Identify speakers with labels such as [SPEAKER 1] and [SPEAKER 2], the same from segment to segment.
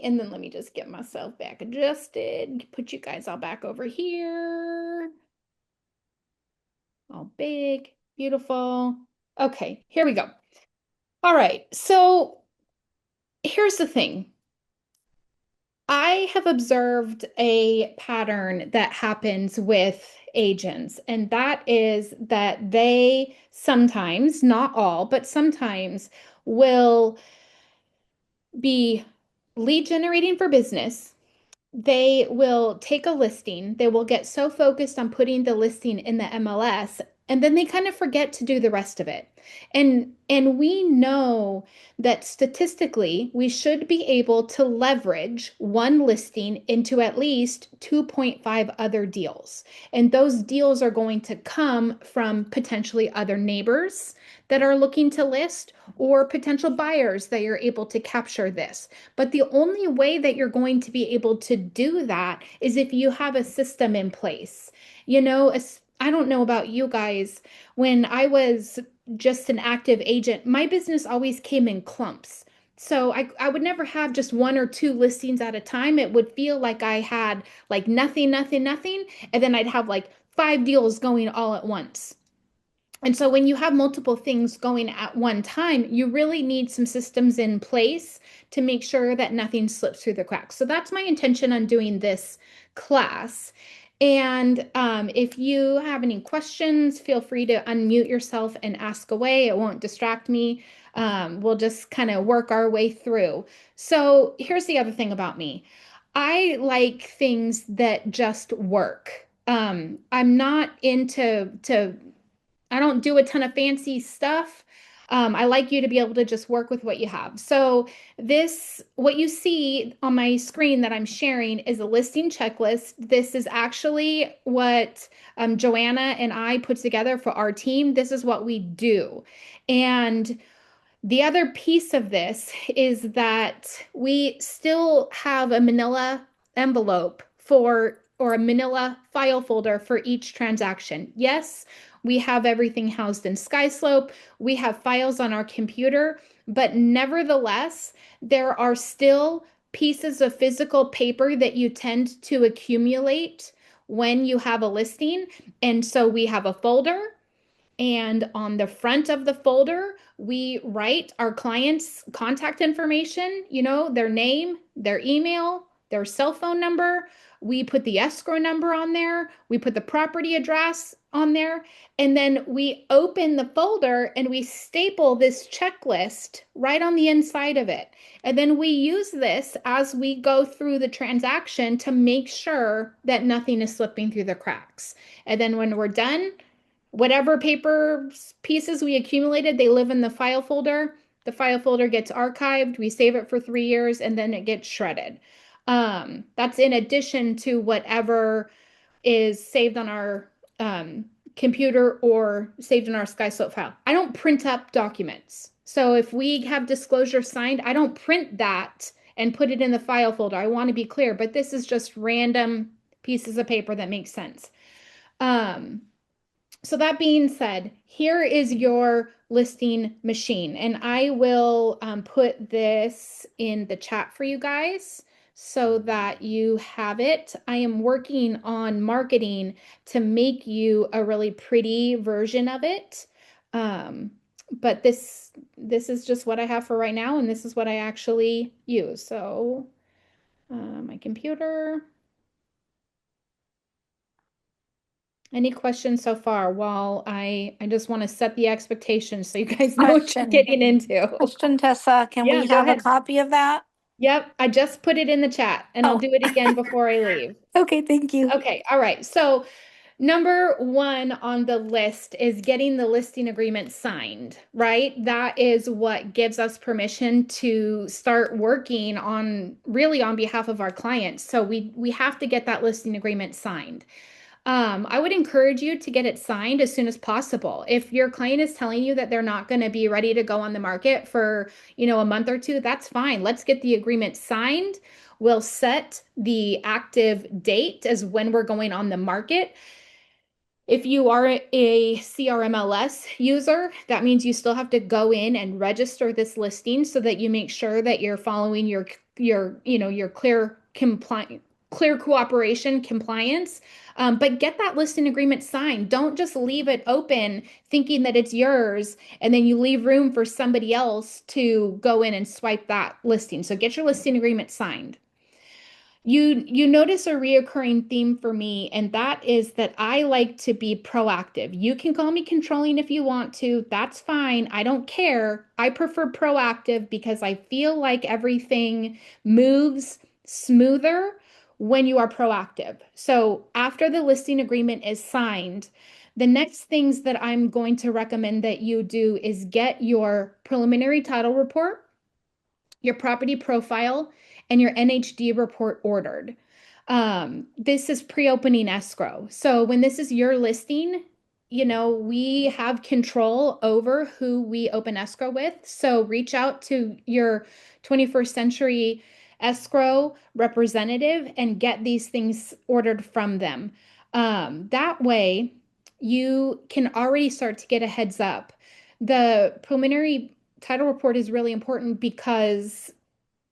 [SPEAKER 1] And then let me just get myself back adjusted, put you guys all back over here. All big, beautiful. Okay, here we go. All right, so here's the thing. I have observed a pattern that happens with agents, and that is that they sometimes, not all, but sometimes will be lead generating for business. They will take a listing, they will get so focused on putting the listing in the MLS, and then they kind of forget to do the rest of it. And we know that statistically, we should be able to leverage one listing into at least 2.5 other deals. And those deals are going to come from potentially other neighbors that are looking to list or potential buyers that you're able to capture this. But the only way that you're going to be able to do that is if you have a system in place. You know, I don't know about you guys. When I was just an active agent, my business always came in clumps. So I would never have just one or two listings at a time. It would feel like I had like nothing, nothing, nothing. And then I'd have like 5 deals going all at once. And so when you have multiple things going at one time, you really need some systems in place to make sure that nothing slips through the cracks. So that's my intention on doing this class. And if you have any questions, feel free to unmute yourself and ask away. It won't distract me. We'll just kind of work our way through. So here's the other thing about me. I like things that just work. I'm not into to I don't do a ton of fancy stuff. I like you to be able to just work with what you have. So what you see on my screen that I'm sharing is a listing checklist. This is actually what Joanna and I put together for our team. This is what we do. And the other piece of this is that we still have a manila envelope or a manila file folder for each transaction. Yes, we have everything housed in SkySlope. We have files on our computer, but nevertheless, there are still pieces of physical paper that you tend to accumulate when you have a listing. And so we have a folder, and on the front of the folder, we write our clients' contact information, their name, their email, their cell phone number. We put the escrow number on there. We put the property address on there. And then we open the folder and we staple this checklist right on the inside of it. And then we use this as we go through the transaction to make sure that nothing is slipping through the cracks. And then when we're done, whatever paper pieces we accumulated, they live in the file folder. The file folder gets archived. We save it for 3 years and then it gets shredded. That's in addition to whatever is saved on our computer or saved in our SkySlope file. I don't print up documents. So if we have disclosure signed, I don't print that and put it in the file folder. I want to be clear, but this is just random pieces of paper that make sense. So that being said, here is your listing machine, and I will put this in the chat for you guys so that you have it. I am working on marketing to make you a really pretty version of it. But this is just what I have for right now, and this is what I actually use. So my computer. Any questions so far? While I just want to set the expectations so you guys know what you're getting into.
[SPEAKER 2] Question, Tessa. Can
[SPEAKER 1] Yeah,
[SPEAKER 2] we
[SPEAKER 1] go
[SPEAKER 2] have a
[SPEAKER 1] ahead.
[SPEAKER 2] copy of that?
[SPEAKER 1] Yep, I just put it in the chat and I'll
[SPEAKER 2] Oh,
[SPEAKER 1] do it again before I leave.
[SPEAKER 2] okay, thank you.
[SPEAKER 1] Okay, all right. So number one on the list is getting the listing agreement signed, right? That is what gives us permission to start working on really on behalf of our clients. So we have to get that listing agreement signed. I would encourage you to get it signed as soon as possible. If your client is telling you that they're not going to be ready to go on the market for, a month or two, that's fine. Let's get the agreement signed. We'll set the active date as when we're going on the market. If you are a CRMLS user, that means you still have to go in and register this listing so that you make sure that you're following your clear cooperation compliance. But get that listing agreement signed. Don't just leave it open thinking that it's yours and then you leave room for somebody else to go in and swipe that listing. So get your listing agreement signed. You notice a reoccurring theme for me, and that is that I like to be proactive. You can call me controlling if you want to. That's fine. I don't care. I prefer proactive because I feel like everything moves smoother when you are proactive. So after the listing agreement is signed, the next things that I'm going to recommend that you do is get your preliminary title report, your property profile, and your NHD report ordered. This is pre-opening escrow. So when this is your listing, we have control over who we open escrow with. So reach out to your 21st century escrow representative and get these things ordered from them. That way, you can already start to get a heads up. The preliminary title report is really important because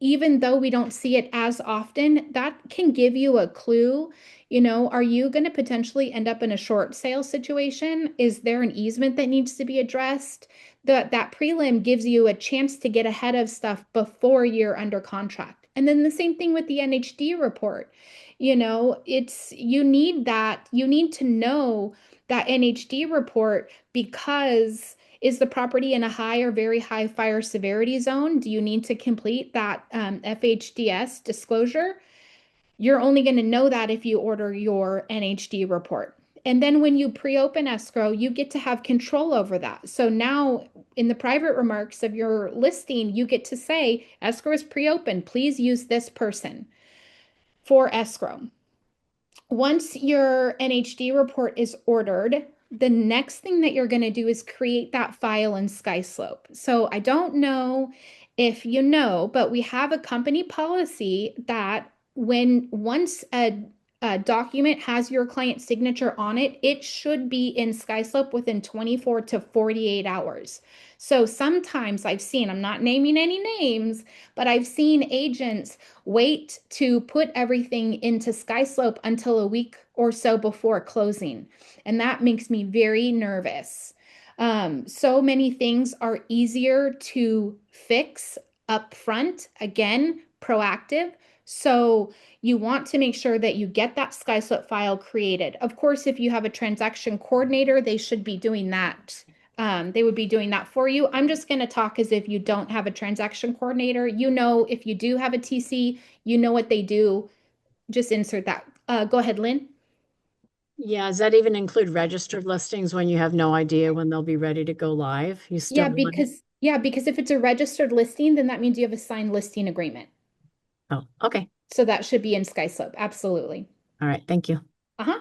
[SPEAKER 1] even though we don't see it as often, that can give you a clue. Are you going to potentially end up in a short sale situation? Is there an easement that needs to be addressed? That prelim gives you a chance to get ahead of stuff before you're under contract. And then the same thing with the NHD report. You need to know that NHD report because is the property in a high or very high fire severity zone? Do you need to complete that FHDS disclosure? You're only going to know that if you order your NHD report. And then when you pre-open escrow, you get to have control over that. So now in the private remarks of your listing, you get to say, escrow is pre-open. Please use this person for escrow. Once your NHD report is ordered, the next thing that you're going to do is create that file in SkySlope. So I don't know if you know, but we have a company policy that when once a document has your client signature on it, it should be in SkySlope within 24 to 48 hours. So sometimes I've seen, I'm not naming any names, but I've seen agents wait to put everything into SkySlope until a week or so before closing. And that makes me very nervous. So many things are easier to fix up front. Again, proactive. So you want to make sure that you get that SkySlope file created. Of course, if you have a transaction coordinator, they should be doing that. They would be doing that for you. I'm just going to talk as if you don't have a transaction coordinator. If you do have a TC, you know what they do. Just insert that. Go ahead, Lynn.
[SPEAKER 3] Yeah, does that even include registered listings when you have no idea when they'll be ready to go live? You still
[SPEAKER 1] Yeah,
[SPEAKER 3] want,
[SPEAKER 1] because if it's a registered listing, then that means you have a signed listing agreement.
[SPEAKER 3] oh, okay.
[SPEAKER 1] So that should be in SkySlope. Absolutely.
[SPEAKER 3] All right, thank you.
[SPEAKER 1] Uh-huh.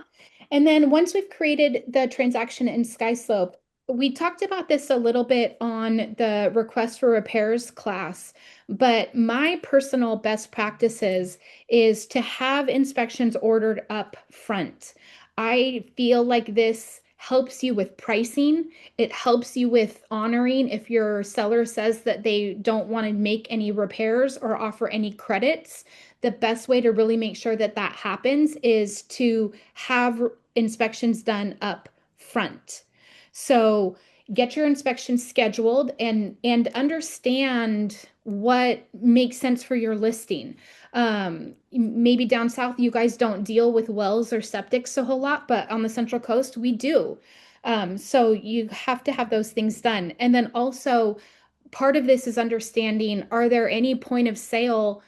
[SPEAKER 1] And then once we've created the transaction in SkySlope, we talked about this a little bit on the request for repairs class, but my personal best practices is to have inspections ordered up front. I feel like this helps you with pricing. It helps you with honoring if your seller says that they don't want to make any repairs or offer any credits. The best way to really make sure that that happens is to have inspections done up front. So get your inspections scheduled and understand what makes sense for your listing. Maybe down south you guys don't deal with wells or septics a whole lot, but on the Central Coast we do. So you have to have those things done. And then also part of this is understanding, are there any point of sale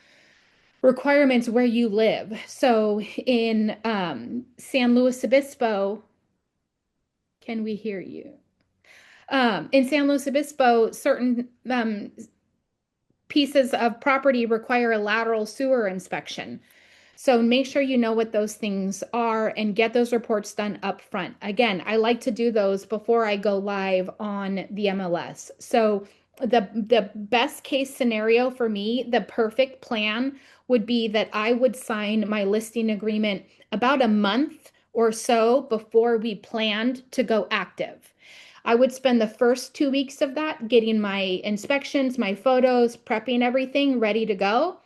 [SPEAKER 1] requirements where you live? So in San Luis Obispo, can we hear you? In San Luis Obispo, certain pieces of property require a lateral sewer inspection. So make sure you know what those things are and get those reports done up front. Again, I like to do those before I go live on the MLS. So the best case scenario for me, the perfect plan would be that I would sign my listing agreement about a month or so before we planned to go active. I would spend the first 2 weeks of that getting my inspections, my photos, prepping everything ready to go.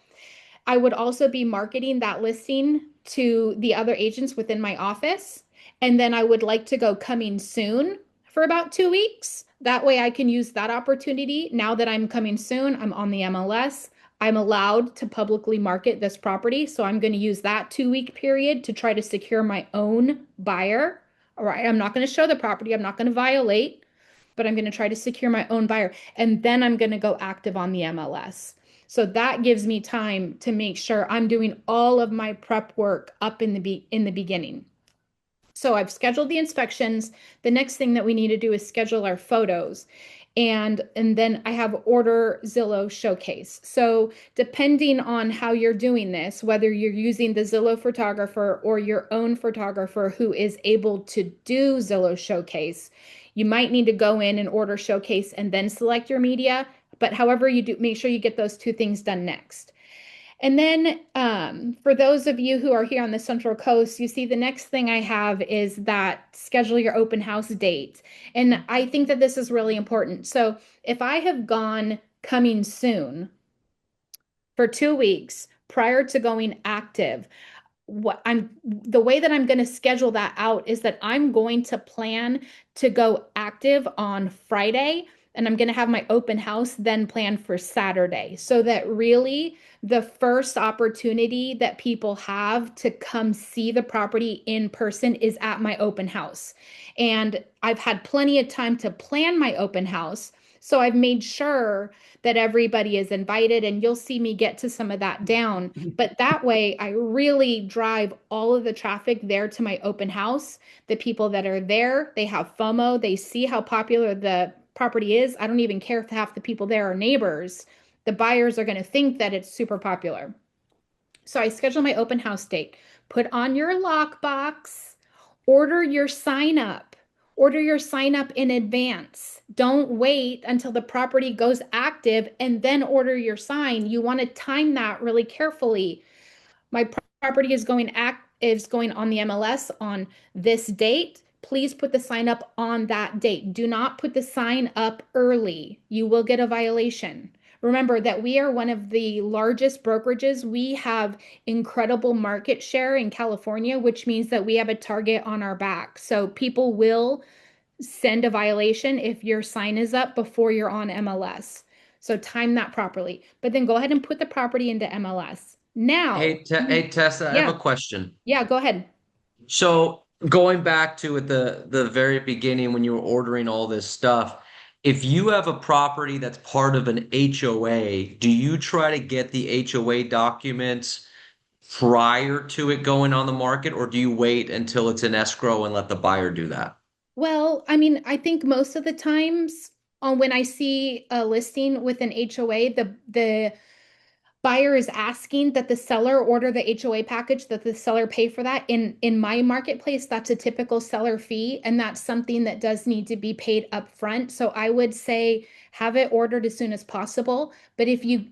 [SPEAKER 1] I would also be marketing that listing to the other agents within my office. And then I would like to go coming soon for about 2 weeks. That way I can use that opportunity. Now that I'm coming soon, I'm on the MLS. I'm allowed to publicly market this property. So I'm going to use that 2 week period to try to secure my own buyer. All right. I'm not going to show the property. I'm not going to violate, but I'm going to try to secure my own buyer. And then I'm going to go active on the MLS. So that gives me time to make sure I'm doing all of my prep work up in the beginning. So I've scheduled the inspections. The next thing that we need to do is schedule our photos. And then I have order Zillow showcase. So depending on how you're doing this, whether you're using the Zillow photographer or your own photographer who is able to do Zillow showcase, you might need to go in and order showcase and then select your media. But however you do, make sure you get those two things done next. And then for those of you who are here on the Central Coast, you see the next thing I have is that schedule your open house date. And I think that this is really important. So if I have gone coming soon for 2 weeks prior to going active, the way that I'm going to schedule that out is that I'm going to plan to go active on Friday, and I'm going to have my open house then planned for Saturday, so that really the first opportunity that people have to come see the property in person is at my open house. And I've had plenty of time to plan my open house. So I've made sure that everybody is invited, and you'll see me get to some of that down. But that way, I really drive all of the traffic there to my open house. The people that are there, they have FOMO. They see how popular the property is. I don't even care if half the people there are neighbors. The buyers are going to think that it's super popular. So I schedule my open house date. Put on your lockbox, order your sign up. Order your sign up in advance. Don't wait until the property goes active and then order your sign. You want to time that really carefully. My property is going on the MLS on this date. Please put the sign up on that date. Do not put the sign up early. You will get a violation. Remember that we are one of the largest brokerages. We have incredible market share in California, which means that we have a target on our back. So people will send a violation if your sign is up before you're on MLS. So time that properly. But then go ahead and put the property into MLS. Now,
[SPEAKER 4] Hey Tessa, I have
[SPEAKER 1] yeah,
[SPEAKER 4] a question.
[SPEAKER 1] yeah, go ahead.
[SPEAKER 4] So going back to at the very beginning when you were ordering all this stuff, if you have a property that's part of an HOA, do you try to get the HOA documents prior to it going on the market, or do you wait until it's in escrow and let the buyer do that?
[SPEAKER 1] Well, I mean, I think most of the times on when I see a listing with an HOA, the buyer is asking that the seller order the HOA package, that the seller pay for that. In my marketplace, that's a typical seller fee, and that's something that does need to be paid up front. So I would say have it ordered as soon as possible. But if you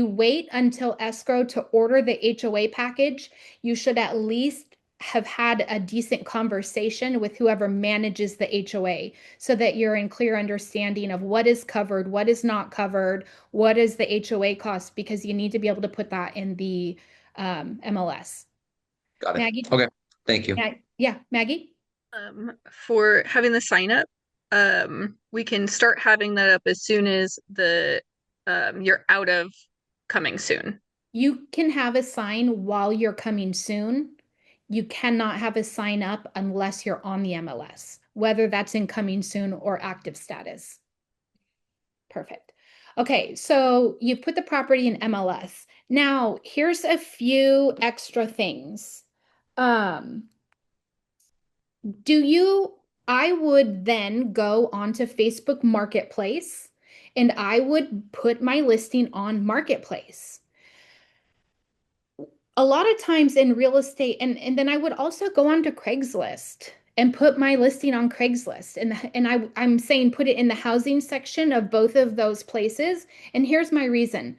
[SPEAKER 1] wait until escrow to order the HOA package, you should at least have had a decent conversation with whoever manages the HOA so that you're in clear understanding of what is covered, what is not covered, what is the HOA cost, because you need to be able to put that in the MLS.
[SPEAKER 4] Got it.
[SPEAKER 1] Maggie?
[SPEAKER 4] Okay. Thank you.
[SPEAKER 1] Yeah, Maggie?
[SPEAKER 5] For having the sign up, we can start having that up as soon as the you're out of coming soon.
[SPEAKER 1] You can have a sign while you're coming soon. You cannot have a sign up unless you're on the MLS, whether that's in coming soon or active status. Perfect. Okay, so you've put the property in MLS. Now, here's a few extra things. I would then go onto Facebook Marketplace and I would put my listing on Marketplace. A lot of times in real estate, and then I would also go on to Craigslist and put my listing on Craigslist. I'm saying put it in the housing section of both of those places. And here's my reason.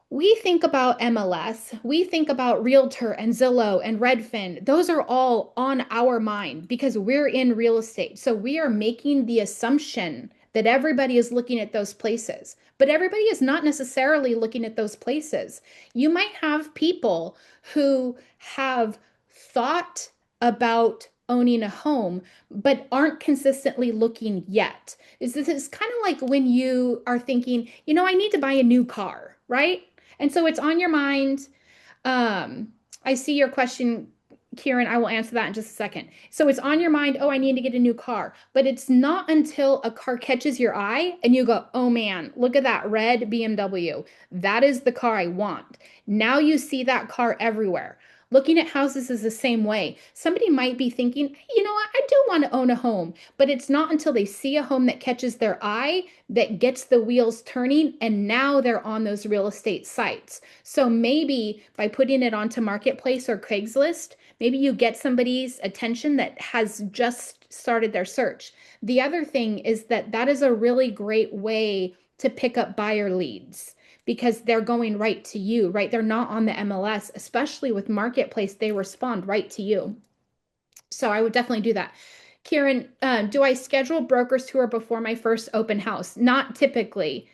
[SPEAKER 1] we think about MLS, we think about Realtor and Zillow and Redfin. Those are all on our mind because we're in real estate. So we are making the assumption that everybody is looking at those places, but everybody is not necessarily looking at those places. You might have people who have thought about owning a home, but aren't consistently looking yet. This is kind of like when you are thinking, I need to buy a new car, right? And so it's on your mind. I see your question, Kieran. I will answer that in just a second. So it's on your mind, oh, I need to get a new car. But it's not until a car catches your eye and you go, oh man, look at that red BMW. That is the car I want. Now you see that car everywhere. Looking at houses is the same way. Somebody might be thinking, you know what, I do want to own a home, but it's not until they see a home that catches their eye that gets the wheels turning, and now they're on those real estate sites. So maybe by putting it onto Marketplace or Craigslist, maybe you get somebody's attention that has just started their search. The other thing is that is a really great way to pick up buyer leads because they're going right to you, right? They're not on the MLS, especially with Marketplace, they respond right to you. So I would definitely do that. Kieran, do I schedule brokers tour before my first open house? Not typically.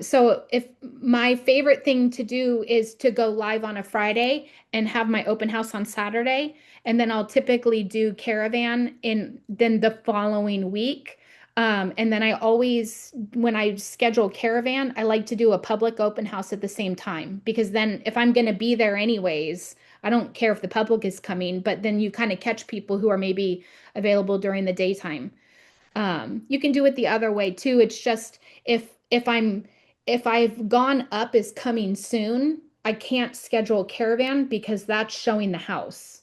[SPEAKER 1] So if my favorite thing to do is to go live on a Friday and have my open house on Saturday, and then I'll typically do caravan in then the following week. And then I always, when I schedule caravan, I like to do a public open house at the same time because then if I'm going to be there anyways, I don't care if the public is coming, but then you kind of catch people who are maybe available during the daytime. You can do it the other way too. It's just if I've gone up is coming soon, I can't schedule caravan because that's showing the house.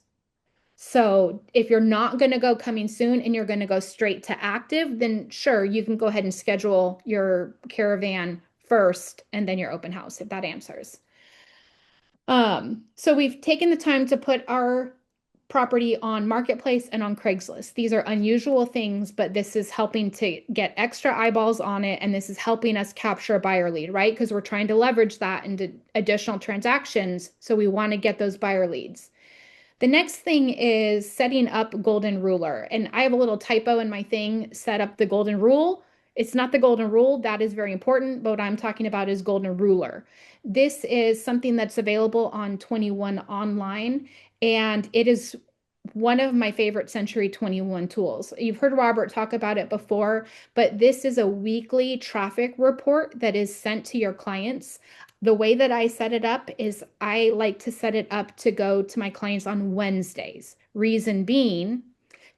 [SPEAKER 1] So if you're not going to go coming soon and you're going to go straight to active, then sure, you can go ahead and schedule your caravan first and then your open house, if that answers. So we've taken the time to put our property on Marketplace and on Craigslist. These are unusual things, but this is helping to get extra eyeballs on it, and this is helping us capture a buyer lead, right? Because we're trying to leverage that into additional transactions, so we want to get those buyer leads. The next thing is setting up golden ruler. And I have a little typo in my thing, set up the golden rule. It's not the golden rule. That is very important. But what I'm talking about is golden ruler. This is something that's available on 21 online, and it is one of my favorite Century 21 tools. You've heard Robert talk about it before, but this is a weekly traffic report that is sent to your clients. The way that I set it up is I like to set it up to go to my clients on Wednesdays. Reason being,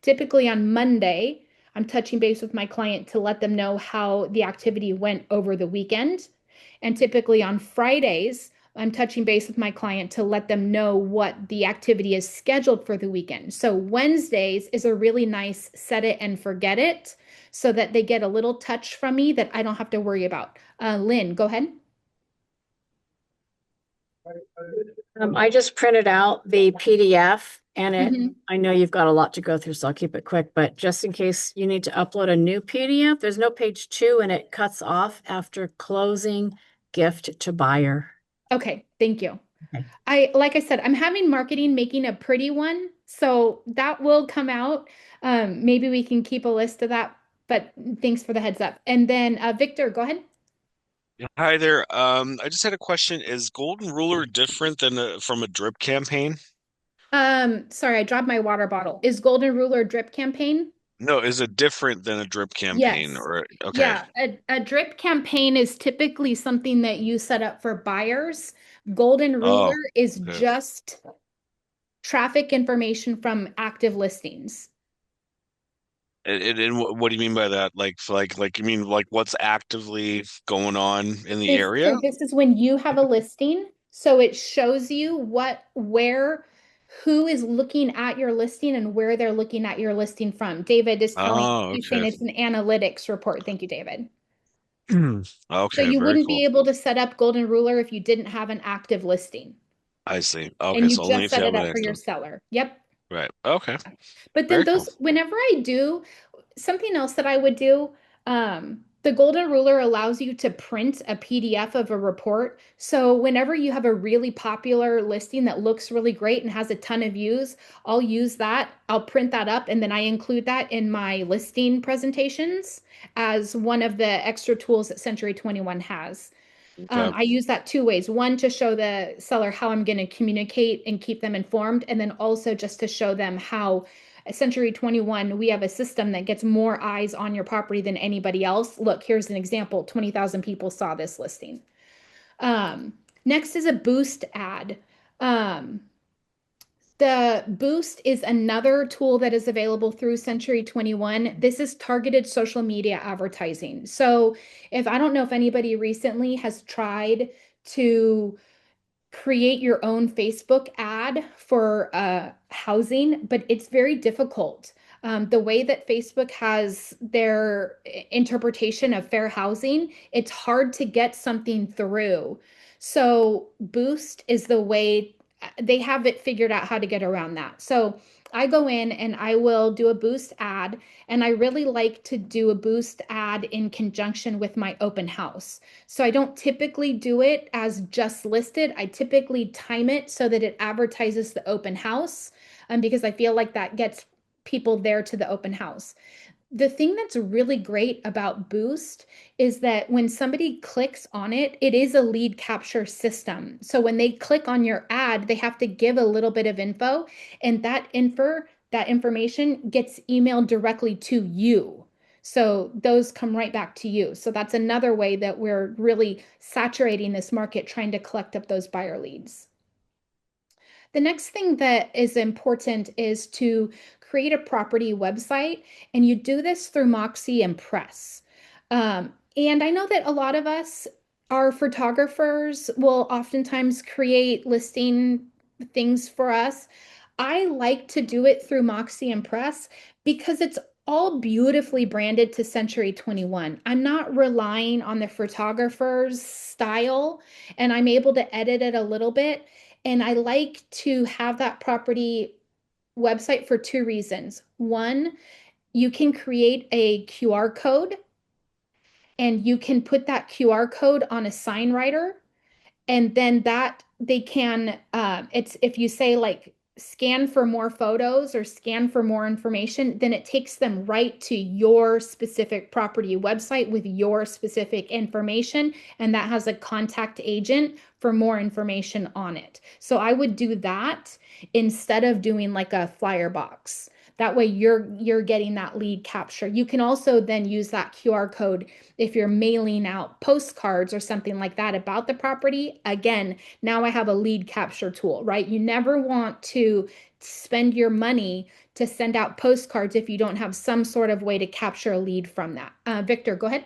[SPEAKER 1] typically on Monday, I'm touching base with my client to let them know how the activity went over the weekend. And typically on Fridays, I'm touching base with my client to let them know what the activity is scheduled for the weekend. So Wednesdays is a really nice set it and forget it so that they get a little touch from me that I don't have to worry about. Lynn, go ahead.
[SPEAKER 3] I just printed out the PDF and
[SPEAKER 1] Mhm.
[SPEAKER 3] I know you've got a lot to go through, so I'll keep it quick, but just in case you need to upload a new PDF, there's no page 2 and it cuts off after closing gift to buyer.
[SPEAKER 1] Okay, thank you.
[SPEAKER 3] Okay.
[SPEAKER 1] Like I said, I'm having marketing making a pretty one, so that will come out. Maybe we can keep a list of that, but thanks for the heads up. And then Victor, go ahead.
[SPEAKER 6] Hi there. I just had a question. Is Golden Ruler different than from a drip campaign?
[SPEAKER 1] Sorry, I dropped my water bottle. Is Golden Ruler drip campaign?
[SPEAKER 6] No, is it different than a drip campaign
[SPEAKER 1] Yes.
[SPEAKER 6] or okay.
[SPEAKER 1] Yeah, a drip campaign is typically something that you set up for buyers. Golden Ruler
[SPEAKER 6] Oh,
[SPEAKER 1] is
[SPEAKER 6] okay.
[SPEAKER 1] just traffic information from active listings.
[SPEAKER 6] And what do you mean by that? Like you mean like what's actively going on in the
[SPEAKER 1] This,
[SPEAKER 6] area?
[SPEAKER 1] so this is when you have a listing. So it shows you who is looking at your listing and where they're looking at your listing from. David is
[SPEAKER 6] Oh,
[SPEAKER 1] he's saying
[SPEAKER 6] okay.
[SPEAKER 1] it's an analytics report. Thank you, David. So
[SPEAKER 6] Okay,
[SPEAKER 1] you
[SPEAKER 6] very
[SPEAKER 1] wouldn't
[SPEAKER 6] cool.
[SPEAKER 1] be able to set up Golden Ruler if you didn't have an active listing
[SPEAKER 6] I see.
[SPEAKER 1] and
[SPEAKER 6] Okay,
[SPEAKER 1] you
[SPEAKER 6] so only
[SPEAKER 1] just
[SPEAKER 6] if you
[SPEAKER 1] set it
[SPEAKER 6] have an
[SPEAKER 1] up for your
[SPEAKER 6] active.
[SPEAKER 1] seller. Yep.
[SPEAKER 6] Right. Okay.
[SPEAKER 1] But then
[SPEAKER 6] Very cool.
[SPEAKER 1] those, whenever I do something else that I would do, The golden ruler allows you to print a PDF of a report. So whenever you have a really popular listing that looks really great and has a ton of views, I'll use that. I'll print that up and then I include that in my listing presentations as one of the extra tools that Century 21 has.
[SPEAKER 6] Okay.
[SPEAKER 1] I use that two ways. One, to show the seller how I'm going to communicate and keep them informed, and then also just to show them how at Century 21, we have a system that gets more eyes on your property than anybody else. Look, here's an example. 20,000 people saw this listing. Next is a boost ad. The boost is another tool that is available through Century 21. This is targeted social media advertising. So if I don't know if anybody recently has tried to create your own Facebook ad for housing, but it's very difficult. The way that Facebook has their interpretation of fair housing, it's hard to get something through. So Boost is the way they have it figured out how to get around that. So I go in and I will do a Boost ad, and I really like to do a Boost ad in conjunction with my open house. So I don't typically do it as just listed. I typically time it so that it advertises the open house, because I feel like that gets people there to the open house. The thing that's really great about Boost is that when somebody clicks on it, it is a lead capture system. So when they click on your ad, they have to give a little bit of info, and that information gets emailed directly to you. So those come right back to you. So that's another way that we're really saturating this market, trying to collect up those buyer leads. The next thing that is important is to create a property website, and you do this through Moxie and Press. And I know that a lot of us, our photographers, will oftentimes create listing things for us. I like to do it through Moxie and Press because it's all beautifully branded to Century 21. I'm not relying on the photographer's style, and I'm able to edit it a little bit. And I like to have that property website for two reasons. One, you can create a QR code and you can put that QR code on a sign writer, and then that they can it's if you say like scan for more photos or scan for more information, then it takes them right to your specific property website with your specific information, and that has a contact agent for more information on it. So I would do that instead of doing like a flyer box. That way you're getting that lead capture. You can also then use that QR code if you're mailing out postcards or something like that about the property. Again, now I have a lead capture tool, right? You never want to spend your money to send out postcards if you don't have some sort of way to capture a lead from that. Victor, go ahead.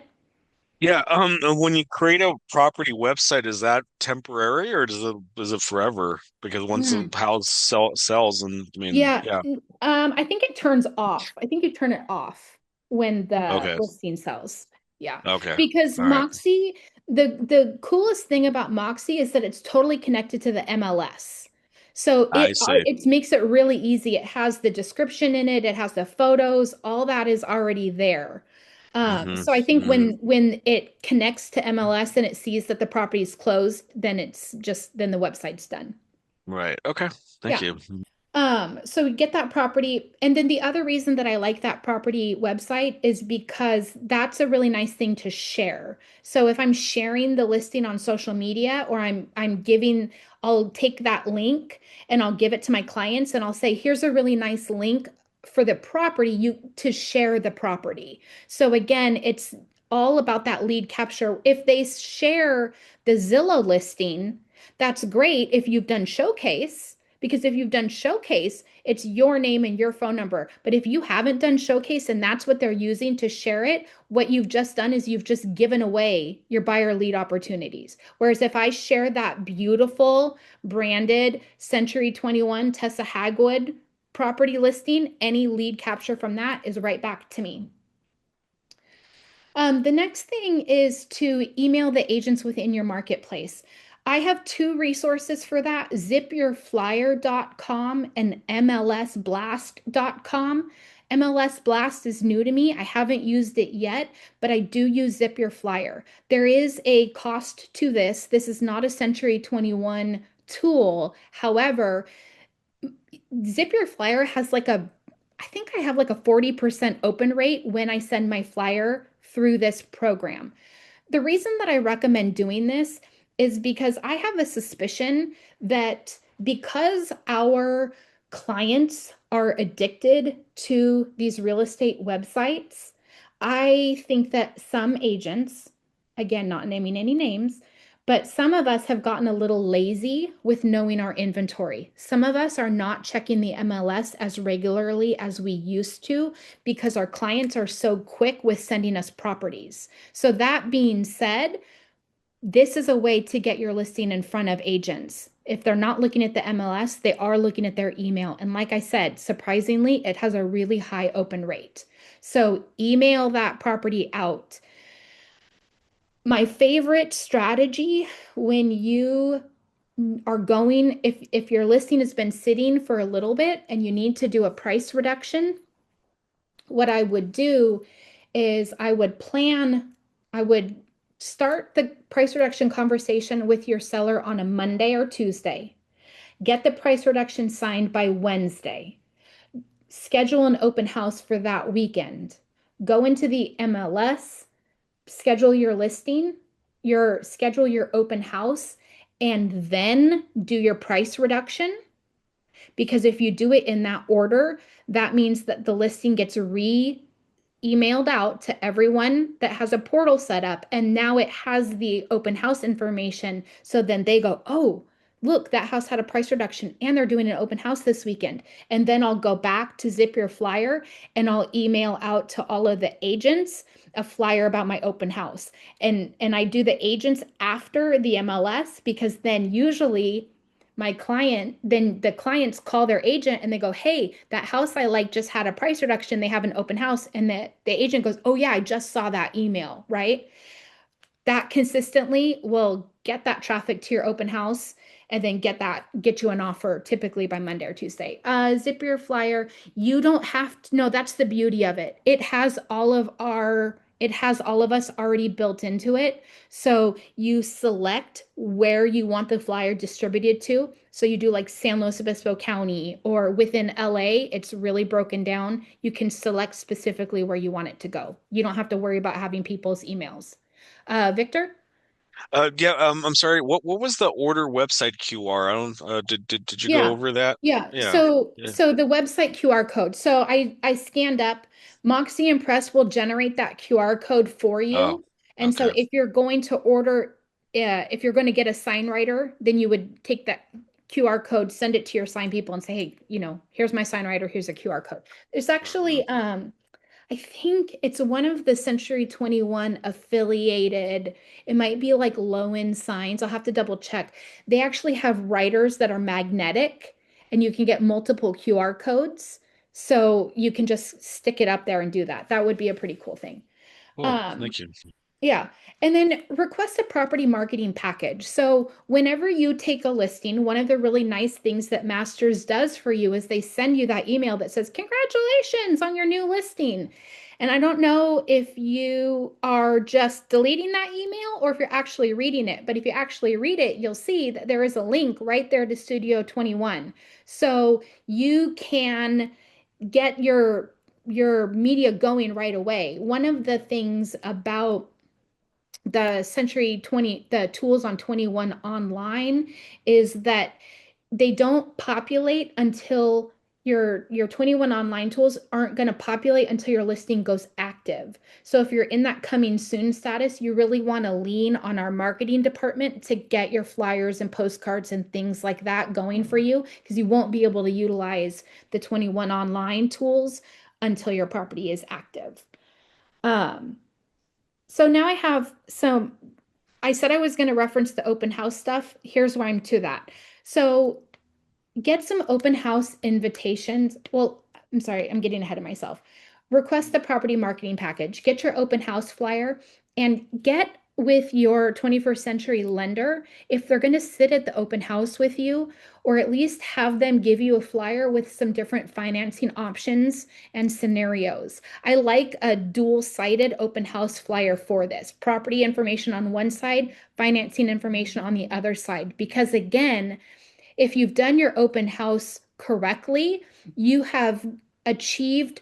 [SPEAKER 6] Yeah, when you create a property website, is that temporary or is it forever? Because once the
[SPEAKER 1] Hmm.
[SPEAKER 6] house sells, and I mean,
[SPEAKER 1] Yeah,
[SPEAKER 6] yeah,
[SPEAKER 1] I think it turns off. I think you turn it off when the
[SPEAKER 6] okay,
[SPEAKER 1] listing sells. Yeah,
[SPEAKER 6] okay,
[SPEAKER 1] because
[SPEAKER 6] all right,
[SPEAKER 1] Moxie, the coolest thing about Moxie is that it's totally connected to the MLS. So
[SPEAKER 6] I see.
[SPEAKER 1] it makes it really easy. It has the description in it, it has the photos, all that is already there.
[SPEAKER 6] Hmm.
[SPEAKER 1] So I think
[SPEAKER 6] Hmm.
[SPEAKER 1] when it connects to MLS and it sees that the property is closed, then it's just then the website's done.
[SPEAKER 6] Right. Okay. Thank
[SPEAKER 1] Yeah.
[SPEAKER 6] you.
[SPEAKER 1] So we get that property. And then the other reason that I like that property website is because that's a really nice thing to share. So if I'm sharing the listing on social media, or I'm giving, I'll take that link and I'll give it to my clients and I'll say, here's a really nice link for the property you to share the property. So again, it's all about that lead capture. If they share the Zillow listing, that's great if you've done showcase, because if you've done showcase, it's your name and your phone number. But if you haven't done showcase and that's what they're using to share it, what you've just done is you've just given away your buyer lead opportunities. Whereas if I share that beautiful branded Century 21 Tessa Hagwood property listing, any lead capture from that is right back to me. The next thing is to email the agents within your marketplace. I have two resources for that, zipyourflyer.com and mlsblast.com. MLS Blast is new to me. I haven't used it yet, but I do use Zip Your Flyer. There is a cost to this. This is not a Century 21 tool. However, Zip Your Flyer has I think I have like a 40% open rate when I send my flyer through this program. The reason that I recommend doing this is because I have a suspicion that because our clients are addicted to these real estate websites, I think that some agents, again, not naming any names, but some of us have gotten a little lazy with knowing our inventory. Some of us are not checking the MLS as regularly as we used to because our clients are so quick with sending us properties. So that being said, this is a way to get your listing in front of agents. If they're not looking at the MLS, they are looking at their email. And like I said, surprisingly, it has a really high open rate. So email that property out. My favorite strategy when you are going, if your listing has been sitting for a little bit and you need to do a price reduction, what I would do is I would start the price reduction conversation with your seller on a Monday or Tuesday. Get the price reduction signed by Wednesday. Schedule an open house for that weekend. Go into the MLS, schedule your listing, schedule your open house, and then do your price reduction. Because if you do it in that order, that means that the listing gets emailed out to everyone that has a portal set up, and now it has the open house information. So then they go, oh, look, that house had a price reduction and they're doing an open house this weekend. And then I'll go back to Zip Your Flyer and I'll email out to all of the agents a flyer about my open house. And I do the agents after the MLS because then usually then the clients call their agent and they go, hey, that house I like just had a price reduction. They have an open house. And the agent goes, oh yeah, I just saw that email, right? That consistently will get that traffic to your open house and then get you an offer typically by Monday or Tuesday. Zip Your Flyer, you don't have to, no, that's the beauty of it. It has all of us already built into it. So you select where you want the flyer distributed to. So you do like San Luis Obispo County or within LA, it's really broken down. You can select specifically where you want it to go. You don't have to worry about having people's emails. Victor?
[SPEAKER 6] Yeah, I'm sorry. What was the order website QR? I don't did you go
[SPEAKER 1] Yeah.
[SPEAKER 6] over that?
[SPEAKER 1] Yeah.
[SPEAKER 6] Yeah.
[SPEAKER 1] So
[SPEAKER 6] Yeah.
[SPEAKER 1] the website QR code. So I scanned up. Moxie and Press will generate that QR code for
[SPEAKER 6] Oh,
[SPEAKER 1] you. And so
[SPEAKER 6] okay.
[SPEAKER 1] if you're going to order, if you're going to get a sign writer, then you would take that QR code, send it to your sign people and say, hey, here's my sign writer, here's a QR code. There's
[SPEAKER 6] Mhm.
[SPEAKER 1] actually I think it's one of the Century 21 affiliated, it might be like low-end signs. I'll have to double check. They actually have writers that are magnetic and you can get multiple QR codes. So you can just stick it up there and do that. That would be a pretty cool thing.
[SPEAKER 6] Cool.
[SPEAKER 1] Um,
[SPEAKER 6] Thank you.
[SPEAKER 1] yeah. And then request a property marketing package. So whenever you take a listing, one of the really nice things that Masters does for you is they send you that email that says, congratulations on your new listing. And I don't know if you are just deleting that email or if you're actually reading it. But if you actually read it, you'll see that there is a link right there to Studio 21. So you can get your media going right away. One of the things about the Century 20, the tools on 21 online is that they don't populate until your 21 online tools aren't going to populate until your listing goes active. So if you're in that coming soon status, you really want to lean on our marketing department to get your flyers and postcards and things like that going for you because you won't be able to utilize the 21 online tools until your property is active. Um, so now I said I was going to reference the open house stuff. Here's where I'm to that. So get some open house invitations. Well, I'm sorry, I'm getting ahead of myself. Request the property marketing package, get your open house flyer, and get with your 21st century lender if they're going to sit at the open house with you, or at least have them give you a flyer with some different financing options and scenarios. I like a dual-sided open house flyer for this. Property information on one side, financing information on the other side. Because again, if you've done your open house correctly, you have achieved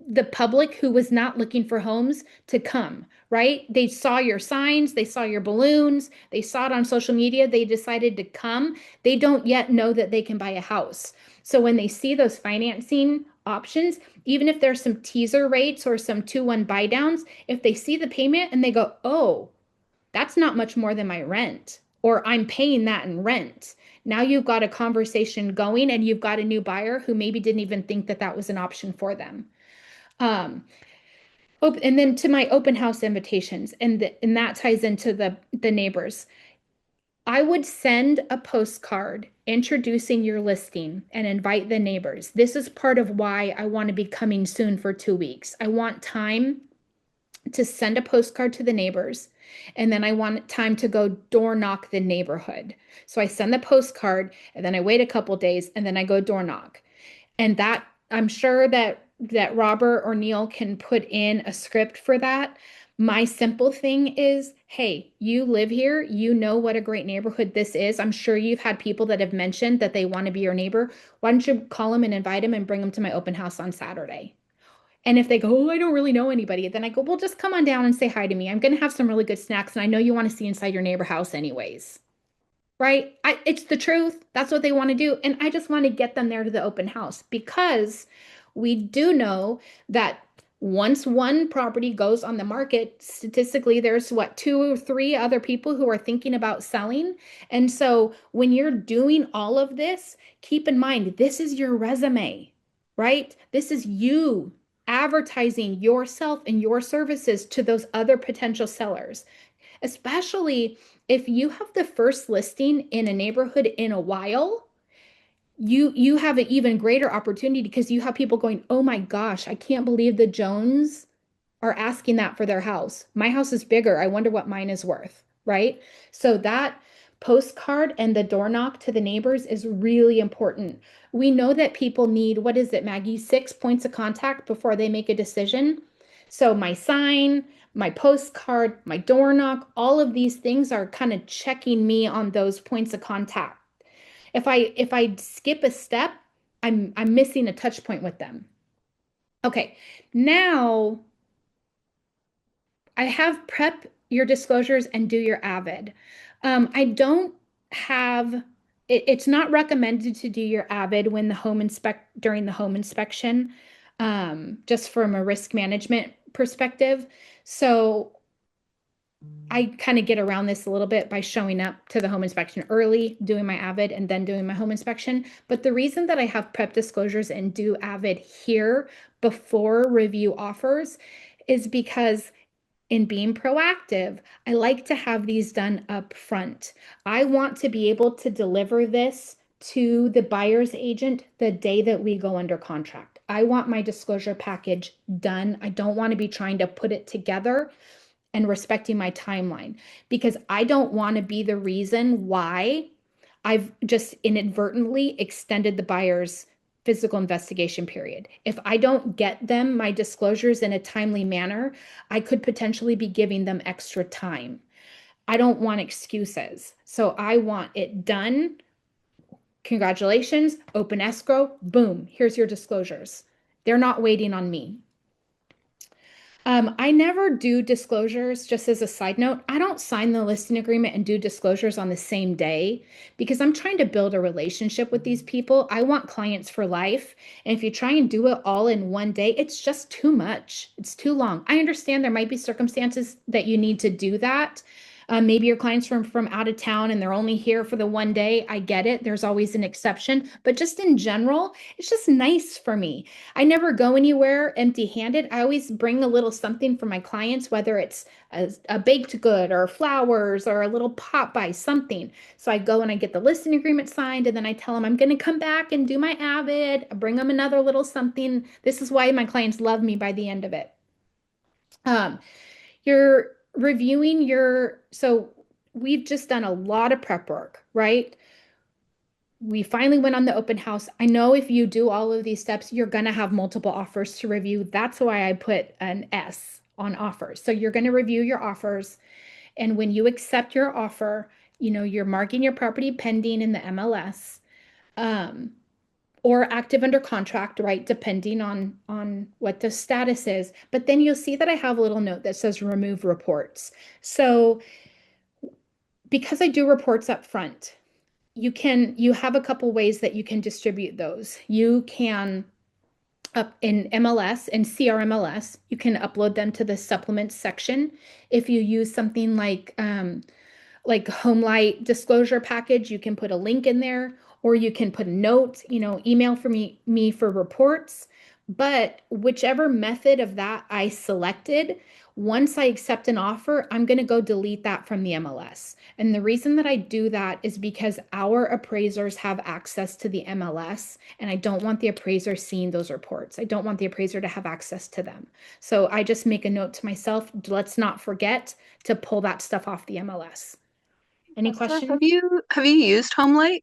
[SPEAKER 1] the public who was not looking for homes to come, right? They saw your signs, they saw your balloons, they saw it on social media, they decided to come. They don't yet know that they can buy a house. So when they see those financing options, even if there's some teaser rates or some 2-1 buy downs, if they see the payment and they go, oh, that's not much more than my rent, or I'm paying that in rent. Now you've got a conversation going and you've got a new buyer who maybe didn't even think that that was an option for them. And then to my open house invitations, and that ties into the neighbors. I would send a postcard introducing your listing and invite the neighbors. This is part of why I want to be coming soon for 2 weeks. I want time to send a postcard to the neighbors, and then I want time to go door knock the neighborhood. So I send the postcard, and then I wait a couple days, and then I go door knock. And that, I'm sure that Robert or Neil can put in a script for that. My simple thing is, hey, you live here, you know what a great neighborhood this is. I'm sure you've had people that have mentioned that they want to be your neighbor. Why don't you call them and invite them and bring them to my open house on Saturday? And if they go, oh, I don't really know anybody, then I go, well, just come on down and say hi to me. I'm going to have some really good snacks, and I know you want to see inside your neighbor house anyways. Right? It's the truth. That's what they want to do. And I just want to get them there to the open house, because we do know that once one property goes on the market, statistically, there's what, 2 or 3 other people who are thinking about selling. And so when you're doing all of this, keep in mind, this is your resume, right? This is you advertising yourself and your services to those other potential sellers, especially if you have the first listing in a neighborhood in a while. You have an even greater opportunity, because you have people going, oh my gosh, I can't believe the Jones are asking that for their house. My house is bigger. I wonder what mine is worth, right? So that postcard and the door knock to the neighbors is really important. We know that people need, what is it, Maggie, 6 points of contact before they make a decision. So my sign, my postcard, my door knock, all of these things are kind of checking me on those points of contact. If I skip a step, I'm missing a touch point with them. Okay, now I have prep your disclosures and do your avid. I don't have it's not recommended to do your avid when during the home inspection, just from a risk management perspective. So I kind of get around this a little bit by showing up to the home inspection early, doing my avid, and then doing my home inspection. But the reason that I have prep disclosures and do avid here before review offers is because in being proactive, I like to have these done up front. I want to be able to deliver this to the buyer's agent the day that we go under contract. I want my disclosure package done. I don't want to be trying to put it together and respecting my timeline, because I don't want to be the reason why I've just inadvertently extended the buyer's physical investigation period. If I don't get them my disclosures in a timely manner, I could potentially be giving them extra time. I don't want excuses. So I want it done. Congratulations, open escrow, boom, here's your disclosures. They're not waiting on me. I never do disclosures. Just as a side note, I don't sign the listing agreement and do disclosures on the same day, because I'm trying to build a relationship with these people. I want clients for life. And if you try and do it all in one day, it's just too much. It's too long. I understand there might be circumstances that you need to do that. Maybe your clients from out of town and they're only here for the one day. I get it. There's always an exception. But just in general, it's just nice for me. I never go anywhere empty-handed. I always bring a little something for my clients, whether it's a baked good or flowers or a little pop by, something. So I go and I get the listing agreement signed, and then I tell them I'm going to come back and do my avid. I bring them another little something. This is why my clients love me by the end of it. Your reviewing so we've just done a lot of prep work, right? We finally went on the open house. I know if you do all of these steps, you're going to have multiple offers to review. That's why I put an S on offers. So you're going to review your offers. And when you accept your offer, you're marking your property pending in the MLS, or active under contract, right? Depending on what the status is. But then you'll see that I have a little note that says remove reports. So because I do reports up front, you have a couple ways that you can distribute those. You can up in MLS and CRMLS, you can upload them to the supplements section. If you use something like Homelight disclosure package, you can put a link in there, or you can put a note, email for me for reports. But whichever method of that I selected, once I accept an offer, I'm going to go delete that from the MLS. And the reason that I do that is because our appraisers have access to the MLS, and I don't want the appraiser seeing those reports. I don't want the appraiser to have access to them. So I just make a note to myself, let's not forget to pull that stuff off the MLS. Any
[SPEAKER 5] Tessa,
[SPEAKER 1] questions?
[SPEAKER 5] have you used Homelight?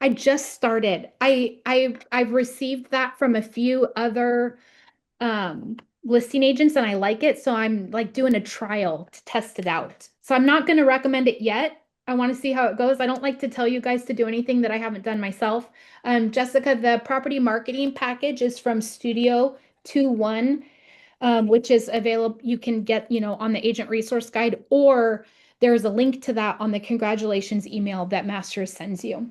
[SPEAKER 1] I just started. I've received that from a few other listing agents and I like it, so I'm like doing a trial to test it out. So I'm not going to recommend it yet. I want to see how it goes. I don't like to tell you guys to do anything that I haven't done myself. Jessica, the property marketing package is from Studio 21, which is available. You can get, on the agent resource guide, or there's a link to that on the congratulations email that Masters sends you.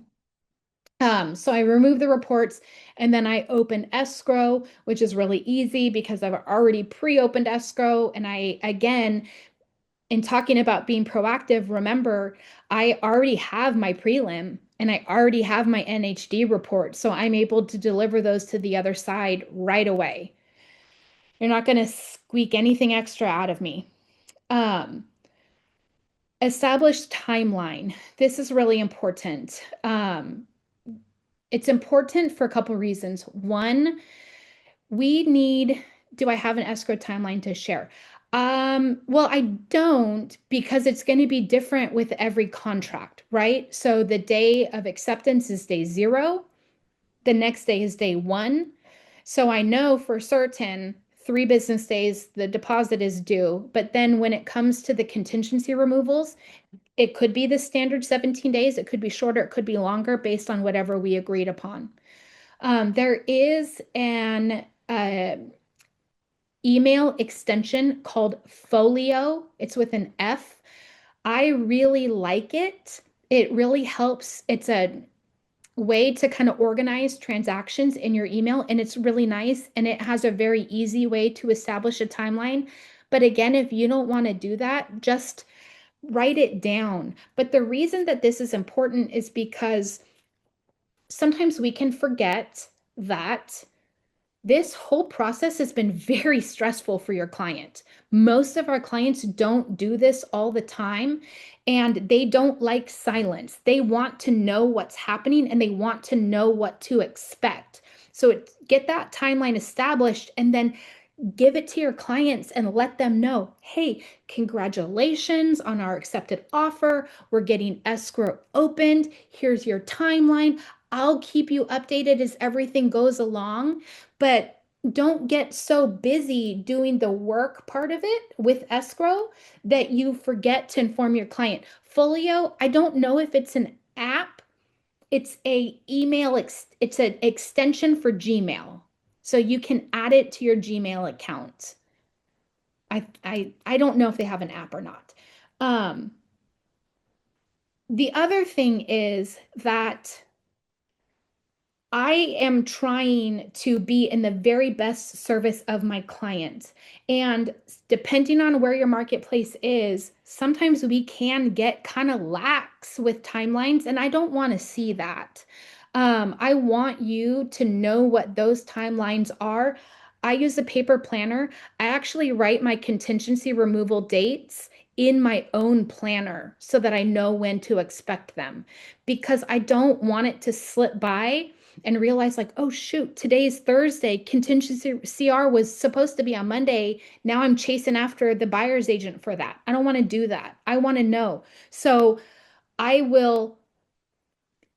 [SPEAKER 1] So I remove the reports and then I open escrow, which is really easy because I've already pre-opened escrow. And again, in talking about being proactive, remember, I already have my prelim and I already have my NHD report. So I'm able to deliver those to the other side right away. You're not going to squeak anything extra out of me. Established timeline. This is really important. It's important for a couple reasons. One, do I have an escrow timeline to share? Well, I don't, because it's going to be different with every contract, right? So the day of acceptance is day 0. The next day is day 1. So I know for certain 3 business days, the deposit is due. But then when it comes to the contingency removals, it could be the standard 17 days. It could be shorter. It could be longer based on whatever we agreed upon. There is an email extension called Folio. It's with an F. I really like it. It really helps. It's a way to kind of organize transactions in your email, and it's really nice, and it has a very easy way to establish a timeline. But again, if you don't want to do that, just write it down. But the reason that this is important is because sometimes we can forget that this whole process has been very stressful for your client. Most of our clients don't do this all the time, and they don't like silence. They want to know what's happening and they want to know what to expect. So get that timeline established and then give it to your clients and let them know, hey, congratulations on our accepted offer. We're getting escrow opened. Here's your timeline. I'll keep you updated as everything goes along, but don't get so busy doing the work part of it with escrow that you forget to inform your client. Folio, I don't know if it's an app. It's it's an extension for Gmail. So you can add it to your Gmail account. I don't know if they have an app or not. The other thing is that I am trying to be in the very best service of my client. And depending on where your marketplace is, sometimes we can get kind of lax with timelines, and I don't want to see that. I want you to know what those timelines are. I use a paper planner. I actually write my contingency removal dates in my own planner so that I know when to expect them, because I don't want it to slip by and realize like, oh shoot, today's Thursday, contingency CR was supposed to be on Monday. Now I'm chasing after the buyer's agent for that. I don't want to do that. I want to know. So I will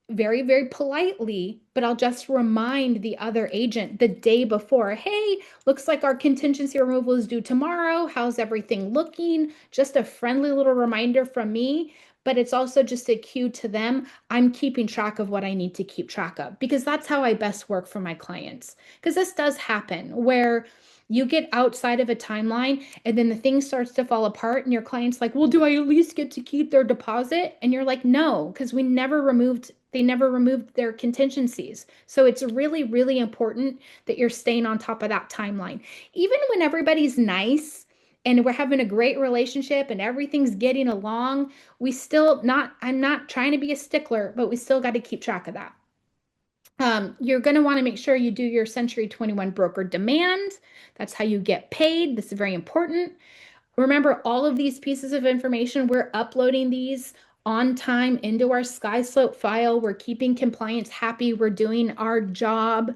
[SPEAKER 1] very, very politely, but I'll just remind the other agent the day before, hey, looks like our contingency removal is due tomorrow. How's everything looking? Just a friendly little reminder from me, but it's also just a cue to them. I'm keeping track of what I need to keep track of because that's how I best work for my clients. Because this does happen where you get outside of a timeline and then the thing starts to fall apart and your client's like, well, do I at least get to keep their deposit? And you're like, no, because they never removed their contingencies. So it's really, really important that you're staying on top of that timeline. Even when everybody's nice and we're having a great relationship and everything's getting along, I'm not trying to be a stickler, but we still got to keep track of that. You're going to want to make sure you do your Century 21 broker demand. That's how you get paid. This is very important. Remember, all of these pieces of information, we're uploading these on time into our SkySlope file. We're keeping compliance happy. We're doing our job.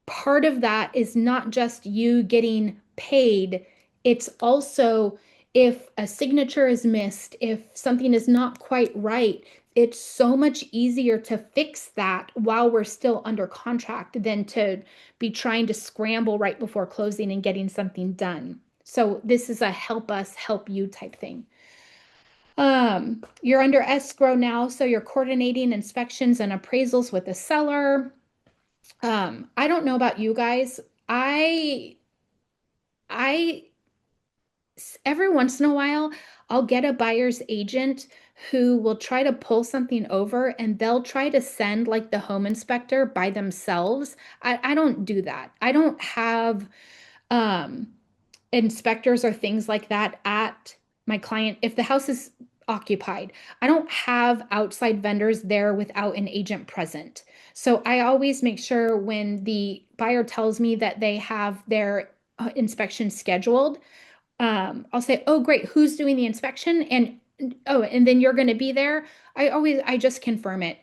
[SPEAKER 1] Part of that is not just you getting paid, it's also if a signature is missed, if something is not quite right, it's so much easier to fix that while we're still under contract than to be trying to scramble right before closing and getting something done. So this is a help us, help you type thing. You're under escrow now, so you're coordinating inspections and appraisals with the seller. I don't know about you guys. I I every once in a while I'll get a buyer's agent who will try to pull something over and they'll try to send like the home inspector by themselves. I don't do that. I don't have um inspectors or things like that at my client. If the house is occupied, I don't have outside vendors there without an agent present. So I always make sure when the buyer tells me that they have their inspection scheduled, I'll say, oh, great, who's doing the inspection? And oh, and then you're going to be there. I just confirm it.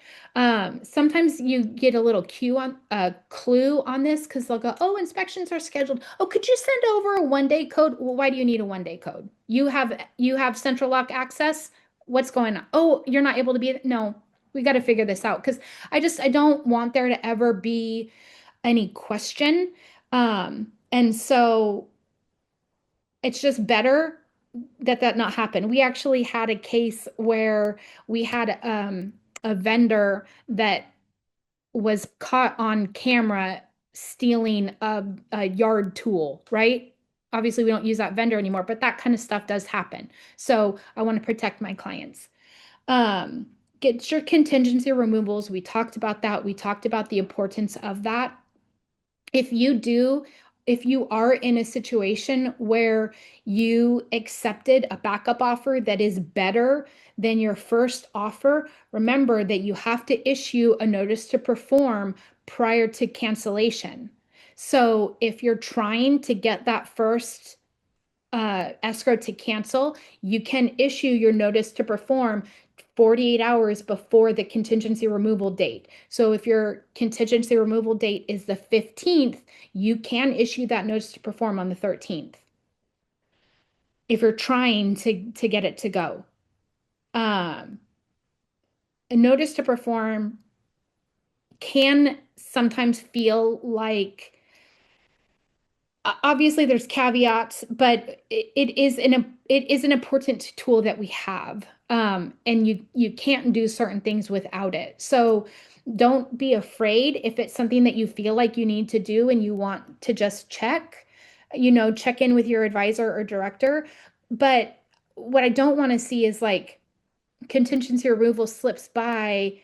[SPEAKER 1] Sometimes you get a little clue on this because they'll go, oh, inspections are scheduled. Oh, could you send over a 1-day code? Well, why do you need a 1-day code? You have central lock access. What's going on? Oh, you're not able to be. No, we got to figure this out because I don't want there to ever be any question. And so it's just better that not happen. We actually had a case where we had a vendor that was caught on camera stealing a yard tool, right? Obviously, we don't use that vendor anymore, but that kind of stuff does happen. So I want to protect my clients. Um, get your contingency removals. We talked about that. We talked about the importance of that. If you are in a situation where you accepted a backup offer that is better than your first offer, remember that you have to issue a notice to perform prior to cancellation. So if you're trying to get that first escrow to cancel, you can issue your notice to perform 48 hours before the contingency removal date. So if your contingency removal date is the 15th, you can issue that notice to perform on the 13th. If you're trying to get it to go. A notice to perform can sometimes feel like obviously there's caveats, but it is an important tool that we have. And you can't do certain things without it. So don't be afraid if it's something that you feel like you need to do and you want to just check in with your advisor or director. But what I don't want to see is like contingency removal slips by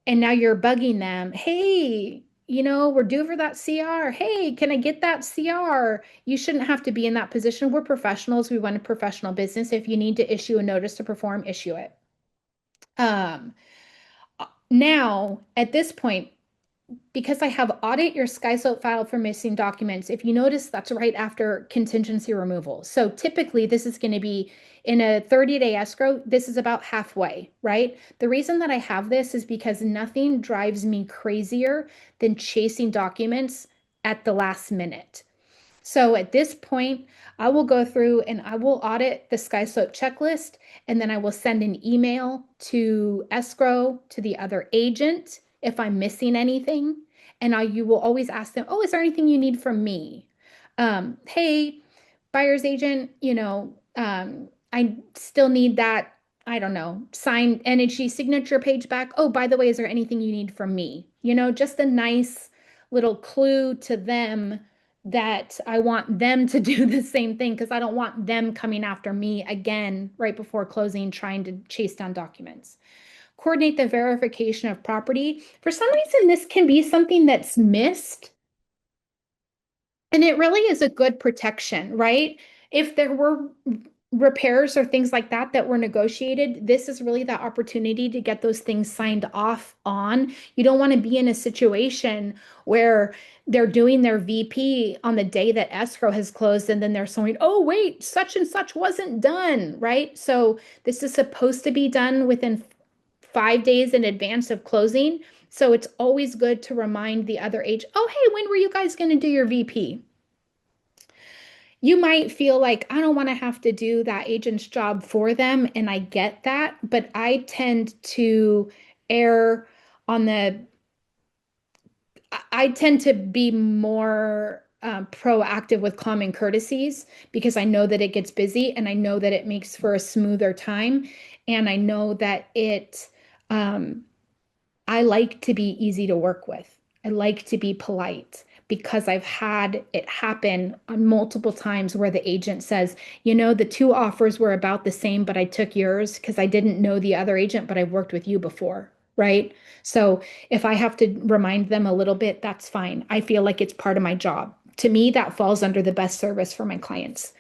[SPEAKER 1] and now you're bugging them. Hey, we're due for that CR. Hey, can I get that CR? You shouldn't have to be in that position. We're professionals. We run a professional business. If you need to issue a notice to perform, issue it. Now, at this point, because I have audit your SkySlope file for missing documents, if you notice, that's right after contingency removal. So typically this is going to be in a 30-day escrow. This is about halfway, right? The reason that I have this is because nothing drives me crazier than chasing documents at the last minute. So at this point, I will go through and I will audit the SkySlope checklist, and then I will send an email to escrow, to the other agent if I'm missing anything. And you will always ask them, oh, is there anything you need from me? Hey, buyer's agent, I still need that, I don't know, signed NHG signature page back. Oh, by the way, is there anything you need from me? Just a nice little clue to them that I want them to do the same thing, because I don't want them coming after me again right before closing, trying to chase down documents. Coordinate the verification of property. For some reason, this can be something that's missed. And it really is a good protection, right? If there were repairs or things like that that were negotiated, this is really that opportunity to get those things signed off on. You don't want to be in a situation where they're doing their VP on the day that escrow has closed, and then they're saying, oh, wait, such and such wasn't done, right? So this is supposed to be done within 5 days in advance of closing. So it's always good to remind the other agent, oh, hey, when were you guys going to do your VP? You might feel like, I don't want to have to do that agent's job for them, and I get that, but I tend to err on I tend to be more proactive with common courtesies, because I know that it gets busy and I know that it makes for a smoother time. And I know that um, I like to be easy to work with. I like to be polite, because I've had it happen on multiple times where the agent says, the two offers were about the same, but I took yours because I didn't know the other agent, but I've worked with you before, right? So if I have to remind them a little bit, that's fine. I feel like it's part of my job. To me, that falls under the best service for my clients.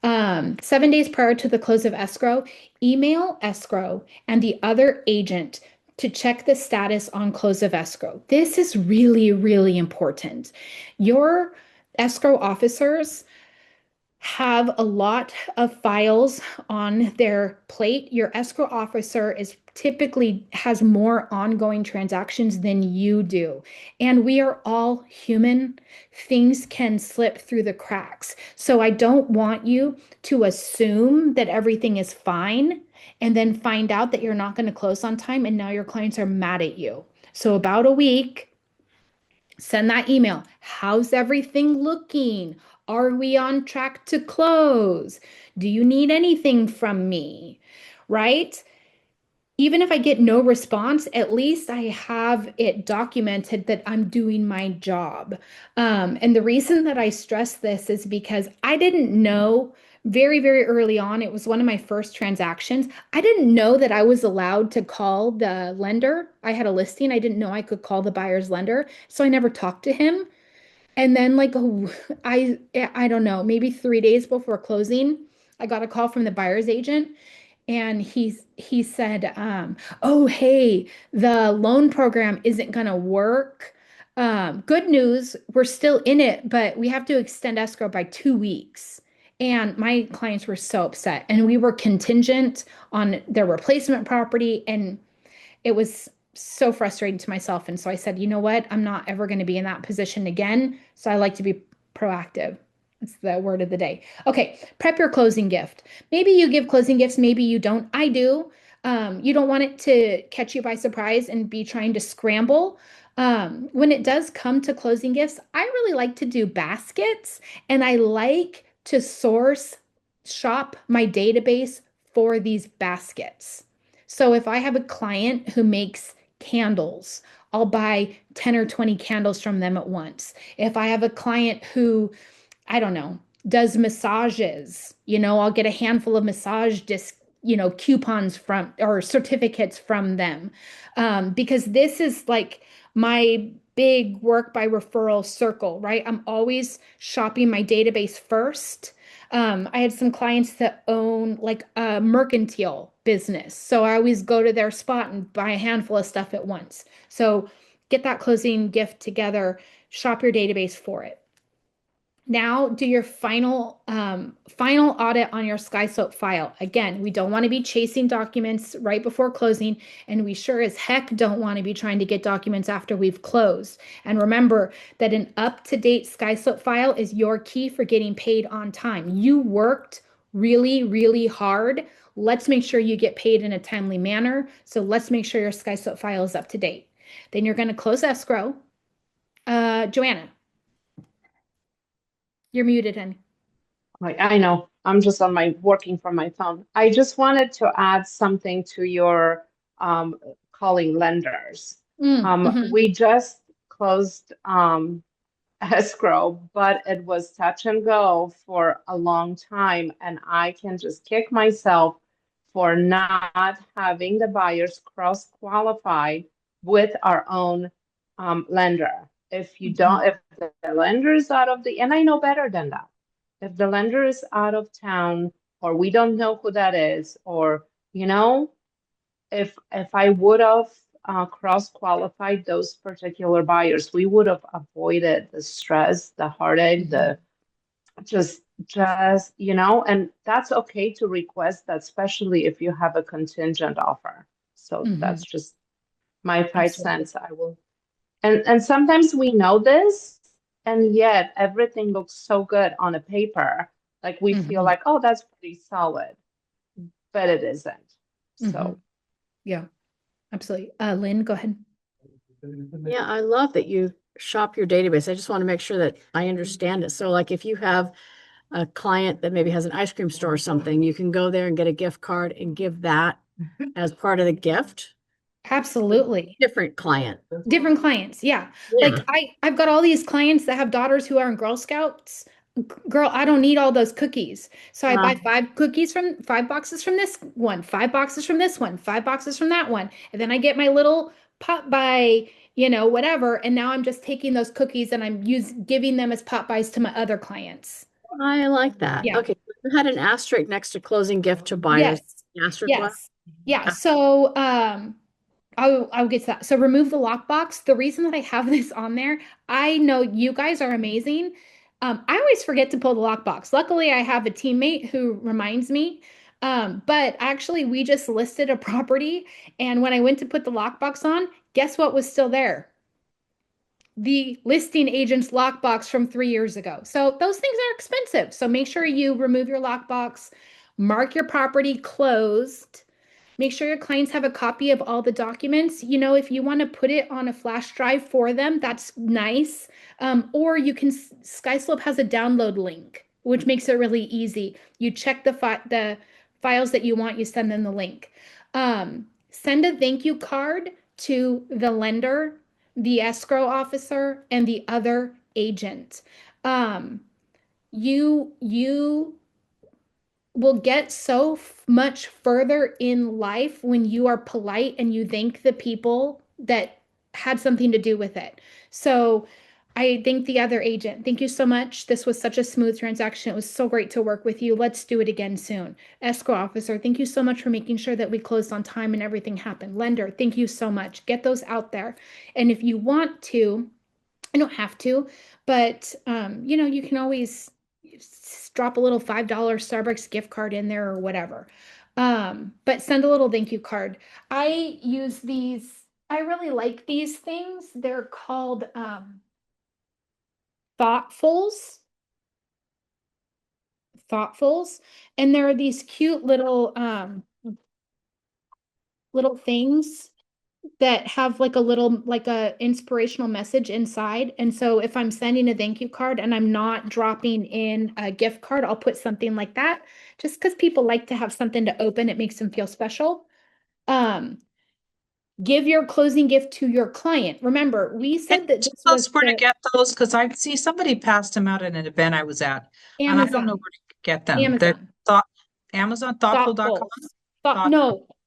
[SPEAKER 1] 7 days prior to the close of escrow, email escrow and the other agent to check the status on close of escrow. This is really, really important. Your escrow officers have a lot of files on their plate. Your escrow officer is typically has more ongoing transactions than you do. And we are all human. Things can slip through the cracks. So I don't want you to assume that everything is fine and then find out that you're not going to close on time, and now your clients are mad at you. So about a week, send that email. How's everything looking? Are we on track to close? Do you need anything from me? Right? Even if I get no response, at least I have it documented that I'm doing my job. And the reason that I stress this is because I didn't know very, very early on, it was one of my first transactions. I didn't know that I was allowed to call the lender. I had a listing. I didn't know I could call the buyer's lender. So I never talked to him. And then I don't know, maybe 3 days before closing, I got a call from the buyer's agent, and he said, oh, hey, the loan program isn't gonna work. Good news, we're still in it, but we have to extend escrow by 2 weeks. And my clients were so upset, and we were contingent on their replacement property, and it was so frustrating to myself. And so I said, you know what? I'm not ever going to be in that position again. So I like to be proactive. It's the word of the day. Okay, prep your closing gift. Maybe you give closing gifts, maybe you don't. I do. You don't want it to catch you by surprise and be trying to scramble. When it does come to closing gifts, I really like to do baskets, and I like to shop my database for these baskets. So if I have a client who makes candles, I'll buy 10 or 20 candles from them at once. If I have a client who, I don't know, does massages, I'll get a handful of massage disc, coupons from or certificates from them. Because this is like my big work by referral circle, right? I'm always shopping my database first. I had some clients that own like a mercantile business. So I always go to their spot and buy a handful of stuff at once. So get that closing gift together, shop your database for it. Now do your final audit on your SkySoap file. Again, we don't want to be chasing documents right before closing, and we sure as heck don't want to be trying to get documents after we've closed. And remember that an up-to-date SkySoap file is your key for getting paid on time. You worked really, really hard. Let's make sure you get paid in a timely manner. So let's make sure your SkySoap file is up to date. Then you're going to close escrow. Joanna. You're muted, honey.
[SPEAKER 7] I know. I'm just working from my phone. I just wanted to add something to your calling lenders. We just closed escrow, but it was touch and go for a long time, and I can just kick myself for not having the buyers cross-qualified with our own lender. If you don't, if the lender is out of and I know better than that. If the lender is out of town, or we don't know who that is, or, if I would have cross-qualified those particular buyers, we would have avoided the stress, the heartache, the just, and that's okay to request that, especially if you have a contingent offer. So that's just my 5 cents. I will. And sometimes we know this, and yet everything looks so good on a paper. Like we feel like, oh, that's pretty solid, but it isn't. So.
[SPEAKER 1] Yeah, absolutely. Lynn, go ahead.
[SPEAKER 3] Yeah, I love that you shop your database. I just want to make sure that I understand it. So like if you have a client that maybe has an ice cream store or something, you can go there and get a gift card and give that as part of the gift.
[SPEAKER 1] Absolutely.
[SPEAKER 3] Different client.
[SPEAKER 1] Different clients. Yeah. Like I've got all these clients that have daughters who are in Girl Scouts. Girl, I don't need all those cookies. So I buy 5 boxes from this one, 5 boxes from this one, 5 boxes from that one. And then I get my little pop by, whatever. And now I'm just taking those cookies and I'm giving them as pop buys to my other clients.
[SPEAKER 3] I like that.
[SPEAKER 1] Yeah.
[SPEAKER 3] Okay. You had an asterisk next to closing gift to buyers.
[SPEAKER 1] Yes.
[SPEAKER 3] Asterisk what?
[SPEAKER 1] Yeah. So I'll get to that. So remove the lockbox. The reason that I have this on there, I know you guys are amazing. I always forget to pull the lockbox. Luckily, I have a teammate who reminds me. But actually, we just listed a property, and when I went to put the lockbox on, guess what was still there? The listing agent's lockbox from 3 years ago. So those things are expensive. So make sure you remove your lockbox, mark your property closed. Make sure your clients have a copy of all the documents. If you want to put it on a flash drive for them, that's nice. Or you can, SkySlope has a download link, which makes it really easy. You check the files that you want, you send them the link. Send a thank you card to the lender, the escrow officer, and the other agent. You will get so much further in life when you are polite and you thank the people that had something to do with it. So I thank the other agent. Thank you so much. This was such a smooth transaction. It was so great to work with you. Let's do it again soon. Escrow officer, thank you so muyou for making sure that we closed on time and everything happened. Lender, thank you so much. Get those out there. And if you want to, I don't have to, but you can always drop a little $5 Starbucks gift card in there or whatever. But send a little thank you card. I use these. I really like these things. They're called Thoughtfuls. And there are these cute little things that have like a inspirational message inside. And so if I'm sending a thank you card and I'm not dropping in a gift card, I'll put something like that just because people like to have something to open. It makes them feel special. Give your closing gift to your client. Remember, we said that this was
[SPEAKER 8] where to get those, because I see somebody passed them out at an event I was at, and I don't know where to get them.
[SPEAKER 1] Amazon.
[SPEAKER 8] Amazon, thoughtful.com.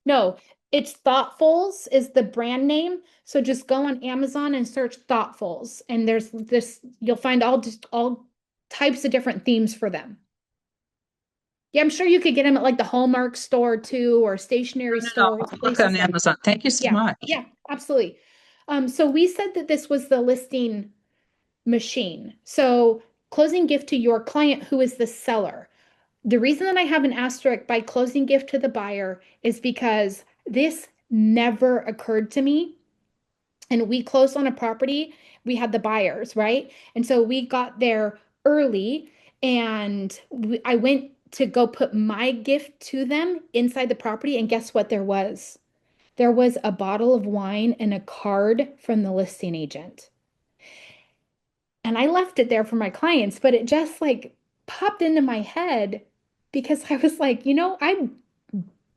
[SPEAKER 1] No, it's Thoughtfuls is the brand name. So just go on Amazon and search Thoughtfuls, and there's this. You'll find all types of different themes for them. Yeah, I'm sure you could get them at like the Hallmark store too, or stationery stores.
[SPEAKER 8] Look on Amazon. Thank you so much.
[SPEAKER 1] Yeah, absolutely. So we said that this was the listing machine. So closing gift to your client who is the seller. The reason that I have an asterisk by closing gift to the buyer is because this never occurred to me. And we closed on a property, we had the buyers, right? And so we got there early and I went to go put my gift to them inside the property. And guess what there was? There was a bottle of wine and a card from the listing agent. And I left it there for my clients, but it just like popped into my head because I was like, I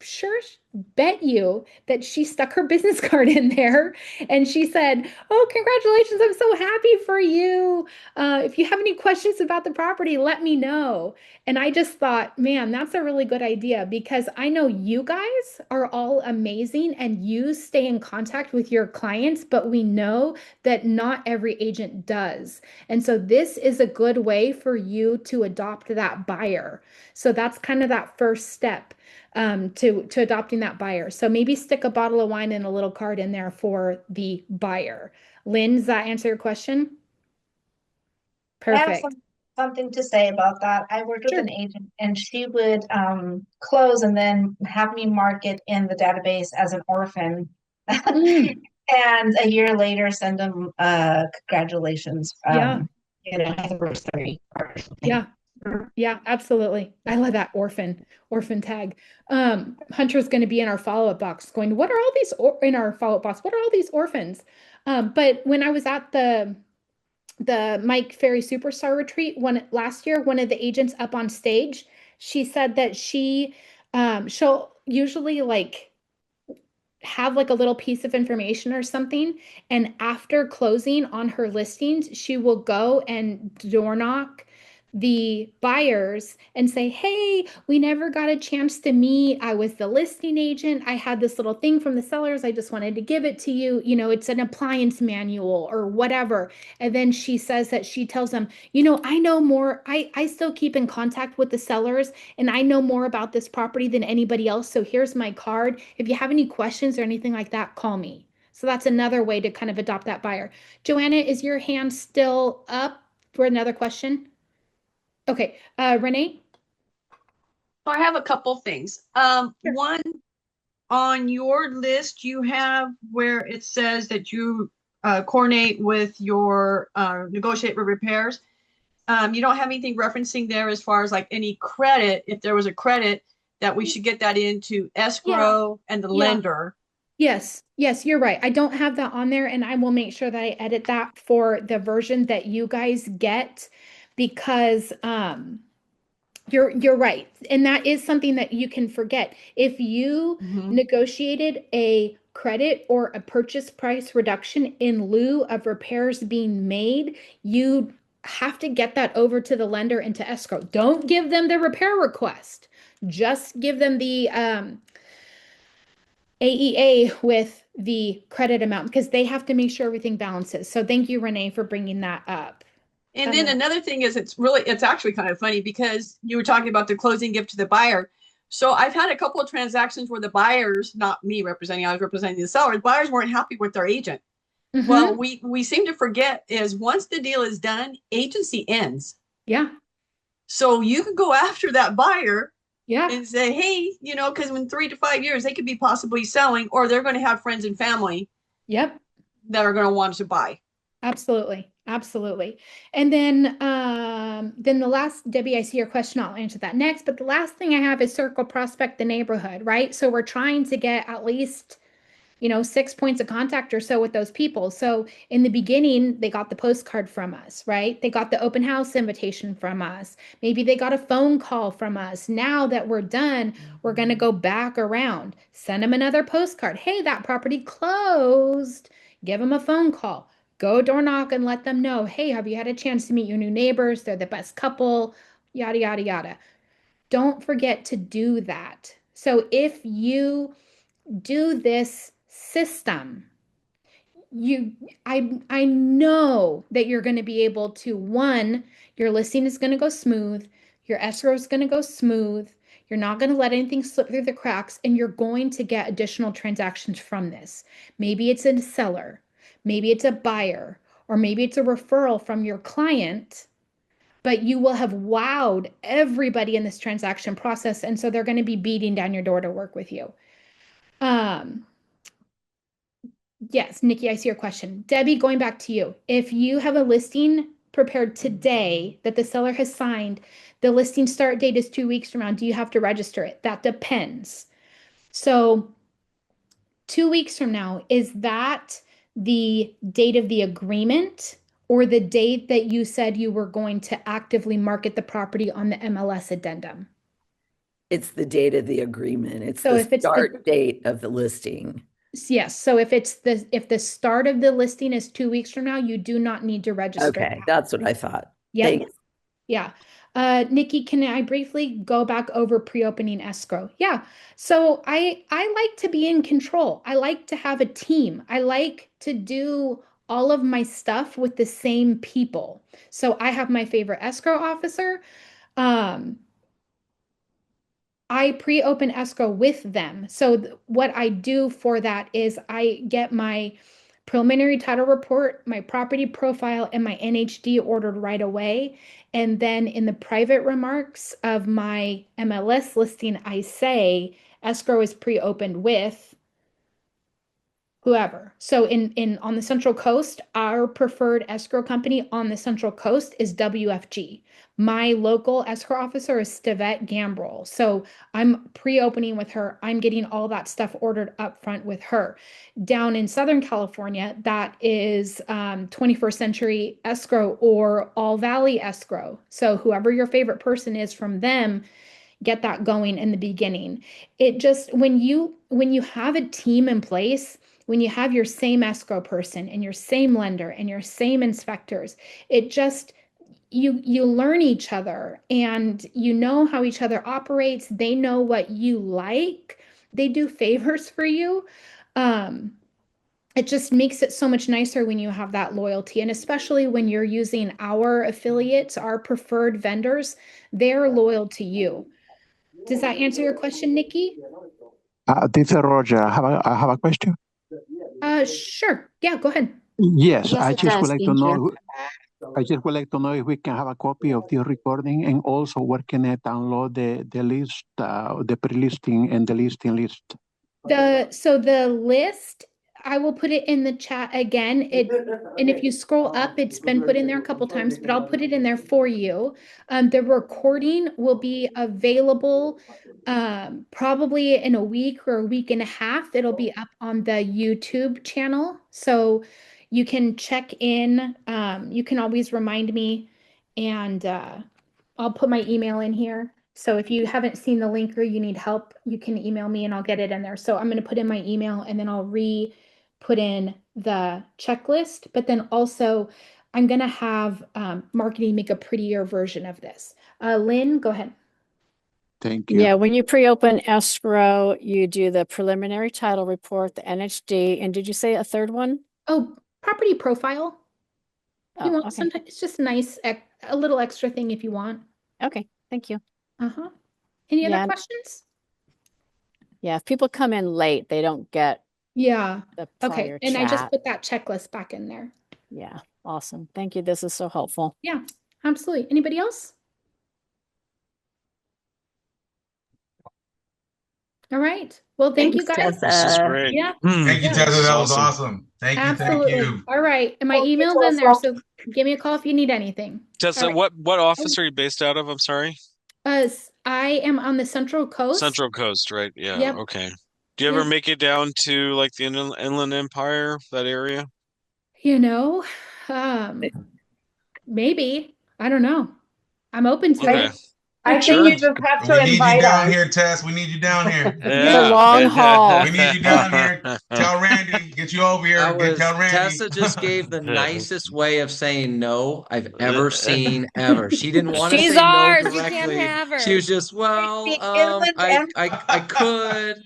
[SPEAKER 1] sure bet you that she stuck her business card in there and she said, "Oh, congratulations. I'm so happy for you. If you have any questions about the property, let me know." And I just thought, man, that's a really good idea because I know you guys are all amazing and you stay in contact with your clients, but we know that not every agent does. And so this is a good way for you to adopt that buyer. So that's kind of that first step to adopting that buyer. So maybe stick a bottle of wine and a little card in there for the buyer. Lynn, does that answer your question?
[SPEAKER 9] I have
[SPEAKER 1] Perfect.
[SPEAKER 9] something to say about that. I worked with
[SPEAKER 1] Sure.
[SPEAKER 9] an agent and she would close and then have me mark it in the database as an orphan. And a year later send them congratulations,
[SPEAKER 1] Yeah.
[SPEAKER 9] anniversary or something.
[SPEAKER 1] Yeah. Yeah, absolutely. I love that orphan tag. Hunter's going to be in our follow-up box going, what are all these in our follow-up box? What are all these orphans? But when I was at the Mike Ferry Superstar Retreat last year, one of the agents up on stage, she said that she'll usually like have like a little piece of information or something, and after closing on her listings, she will go and door knock the buyers and say, "Hey, we never got a chance to meet. I was the listing agent. I had this little thing from the sellers. I just wanted to give it to you. It's an appliance manual or whatever." And then she says that she tells them, "I know more. I still keep in contact with the sellers and I know more about this property than anybody else. So here's my card. If you have any questions or anything like that, call me." So that's another way to kind of adopt that buyer. Joanna, is your hand still up for another question? Okay, Renee?
[SPEAKER 10] So I have a couple things.
[SPEAKER 1] Sure.
[SPEAKER 10] One, on your list, you have where it says that you coordinate with your negotiate with repairs. You don't have anything referencing there as far as like any credit, if there was a credit, that we should get that into escrow and the lender.
[SPEAKER 1] Yes, you're right. I don't have that on there, and I will make sure that I edit that for the version that you guys get because you're right. And that is something that you can forget. If you negotiated a credit or a purchase price reduction in lieu of repairs being made, you have to get that over to the lender and to escrow. Don't give them the repair request. Just give them the AEA with the credit amount because they have to make sure everything balances. So thank you, Renee, for bringing that up.
[SPEAKER 10] And then another thing is it's actually kind of funny because you were talking about the closing gift to the buyer. So I've had a couple of transactions where the buyers, not me representing, I was representing the sellers, buyers weren't happy with their agent. Well, we seem to forget is once the deal is done, agency ends.
[SPEAKER 1] Yeah.
[SPEAKER 10] So you can go after that buyer
[SPEAKER 1] Yeah.
[SPEAKER 10] and say, hey, because in 3 to 5 years, they could be possibly selling or they're going to have friends and family.
[SPEAKER 1] Yep.
[SPEAKER 10] That are going to want to buy.
[SPEAKER 1] Absolutely. And then the last, Debbie, I see your question. I'll answer that next. But the last thing I have is circle prospect the neighborhood, right? So we're trying to get at least 6 points of contact or so with those people. So in the beginning, they got the postcard from us, right? They got the open house invitation from us. Maybe they got a phone call from us. Now that we're done, we're going to go back around, send them another postcard. Hey, that property closed. Give them a phone call. Go door knock and let them know, hey, have you had a chance to meet your new neighbors? They're the best couple, yada, yada, yada. Don't forget to do that. So if you do this system, I know that you're going to be able to, one, your listing is going to go smooth, your escrow is going to go smooth, you're not going to let anything slip through the cracks, and you're going to get additional transactions from this. Maybe it's a seller, maybe it's a buyer, or maybe it's a referral from your client, but you will have wowed everybody in this transaction process. And so they're going to be beating down your door to work with you. Yes, Nikki, I see your question. Debbie, going back to you. If you have a listing prepared today that the seller has signed, the listing start date is 2 weeks from now. Do you have to register it? That depends. So 2 weeks from now, is that the date of the agreement or the date that you said you were going to actively market the property on the MLS addendum?
[SPEAKER 11] It's the date of the agreement. It's
[SPEAKER 1] So
[SPEAKER 11] the
[SPEAKER 1] if it's
[SPEAKER 11] start date of the listing.
[SPEAKER 1] Yes. So if the start of the listing is 2 weeks from now, you do not need to register.
[SPEAKER 11] Okay, that's what I thought.
[SPEAKER 1] Yep.
[SPEAKER 11] Thanks.
[SPEAKER 1] Yeah. Nikki, can I briefly go back over pre-opening escrow? Yeah. So I like to be in control. I like to have a team. I like to do all of my stuff with the same people. So I have my favorite escrow officer. I pre-open escrow with them. So what I do for that is I get my preliminary title report, my property profile, and my NHD ordered right away. And then in the private remarks of my MLS listing, I say escrow is pre-opened with whoever. So on the Central Coast, our preferred escrow company on the Central Coast is WFG. My local escrow officer is Stavette Gambrel. So I'm pre-opening with her. I'm getting all that stuff ordered up front with her. Down in Southern California, that is 21st Century Escrow or All Valley Escrow. So whoever your favorite person is from them, get that going in the beginning. It just, when you have a team in place, when you have your same escrow person and your same lender and your same inspectors, it just, you learn each other and you know how each other operates. They know what you like. They do favors for you. It just makes it so much nicer when you have that loyalty. And especially when you're using our affiliates, our preferred vendors, they're loyal to you. Does that answer your question, Nikki?
[SPEAKER 12] This is Roger. I have a question.
[SPEAKER 1] Sure. Yeah, go ahead.
[SPEAKER 12] Yes,
[SPEAKER 3] Yes,
[SPEAKER 12] I
[SPEAKER 3] it
[SPEAKER 12] just
[SPEAKER 3] does.
[SPEAKER 12] would like to
[SPEAKER 3] Thank you.
[SPEAKER 12] know. I just would like to know if we can have a copy of the recording and also where can I download the list, the pre-listing and the listing list.
[SPEAKER 1] So the list, I will put it in the chat again. And if you scroll up, it's been put in there a couple times, but I'll put it in there for you. The recording will be available probably in a week or a week and a half. It'll be up on the YouTube channel. So you can check in. You can always remind me, and I'll put my email in here. So if you haven't seen the link or you need help, you can email me and I'll get it in there. So I'm going to put in my email and then I'll put in the checklist, but then also I'm going to have marketing make a prettier version of this. Lynn, go ahead.
[SPEAKER 12] Thank you.
[SPEAKER 3] Yeah, when you pre-open escrow, you do the preliminary title report, the NHD, and did you say a third one?
[SPEAKER 1] Oh, property profile. You want
[SPEAKER 3] okay.
[SPEAKER 1] sometimes it's just nice, a little extra thing if you want.
[SPEAKER 3] Okay, thank you.
[SPEAKER 1] Uh-huh. Any
[SPEAKER 3] Yeah.
[SPEAKER 1] other questions?
[SPEAKER 3] Yeah, if people come in late, they don't get
[SPEAKER 1] Yeah.
[SPEAKER 3] the
[SPEAKER 1] Okay.
[SPEAKER 3] prior
[SPEAKER 1] And I just
[SPEAKER 3] chat.
[SPEAKER 1] put that checklist back in there.
[SPEAKER 3] Yeah, awesome. Thank you. This is so helpful.
[SPEAKER 1] Yeah, absolutely. Anybody else? All right. Well, thank you guys.
[SPEAKER 6] This is great.
[SPEAKER 1] Yeah.
[SPEAKER 13] Thank you,
[SPEAKER 1] Yeah.
[SPEAKER 13] Tessa.
[SPEAKER 6] This is
[SPEAKER 13] That was
[SPEAKER 6] awesome.
[SPEAKER 13] awesome. Thank you. Thank
[SPEAKER 1] Absolutely.
[SPEAKER 13] you.
[SPEAKER 1] All right. And my
[SPEAKER 7] Thank you,
[SPEAKER 1] email's in there,
[SPEAKER 7] Tessa.
[SPEAKER 1] so give me a call if you need anything.
[SPEAKER 6] Tessa,
[SPEAKER 1] All right.
[SPEAKER 6] what office are you based out of? I'm sorry.
[SPEAKER 1] I am on the Central Coast.
[SPEAKER 6] Central Coast, right? Yeah.
[SPEAKER 1] Yep.
[SPEAKER 6] Okay. Do you ever
[SPEAKER 1] Yes.
[SPEAKER 6] make it down to like the Inland Empire, that area?
[SPEAKER 1] You know, maybe. I don't know. I'm open to
[SPEAKER 6] Okay.
[SPEAKER 1] it.
[SPEAKER 7] I
[SPEAKER 6] Sure.
[SPEAKER 7] think you just have to
[SPEAKER 13] We need you
[SPEAKER 7] invite
[SPEAKER 13] down
[SPEAKER 7] us.
[SPEAKER 13] here, Tess. We need you down here.
[SPEAKER 3] It's a long haul.
[SPEAKER 13] We need you down here. Tell Randy, get you over here. Tell Randy.
[SPEAKER 4] Tessa just gave the nicest way of saying no I've ever seen ever. She didn't want to
[SPEAKER 2] She's
[SPEAKER 4] say
[SPEAKER 2] ours.
[SPEAKER 4] no
[SPEAKER 2] You can't
[SPEAKER 4] directly.
[SPEAKER 2] have her.
[SPEAKER 4] She was just, well,
[SPEAKER 9] The Inland
[SPEAKER 4] I could.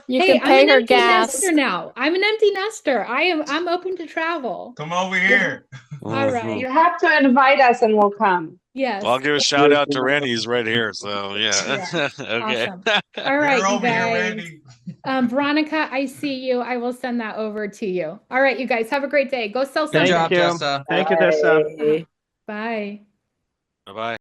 [SPEAKER 3] You
[SPEAKER 1] Hey,
[SPEAKER 3] can
[SPEAKER 1] I'm
[SPEAKER 3] pay
[SPEAKER 1] an
[SPEAKER 3] her
[SPEAKER 1] empty
[SPEAKER 3] gas.
[SPEAKER 1] nester now. I'm an empty nester. I'm open to travel.
[SPEAKER 13] Come over here.
[SPEAKER 1] All right.
[SPEAKER 7] You have to invite us and we'll come.
[SPEAKER 1] Yes.
[SPEAKER 6] Well, I'll give a shout out to Randy. He's right here. So yeah.
[SPEAKER 1] Yeah.
[SPEAKER 6] Okay.
[SPEAKER 1] Awesome. All right,
[SPEAKER 13] Get her
[SPEAKER 1] you
[SPEAKER 13] over here,
[SPEAKER 1] guys.
[SPEAKER 13] Randy.
[SPEAKER 1] Veronica, I see you. I will send that over to you. All right, you guys have a great day. Go sell something.
[SPEAKER 4] Good job, Tessa.
[SPEAKER 14] Thank you, Tessa.
[SPEAKER 1] Bye.
[SPEAKER 6] Bye-bye.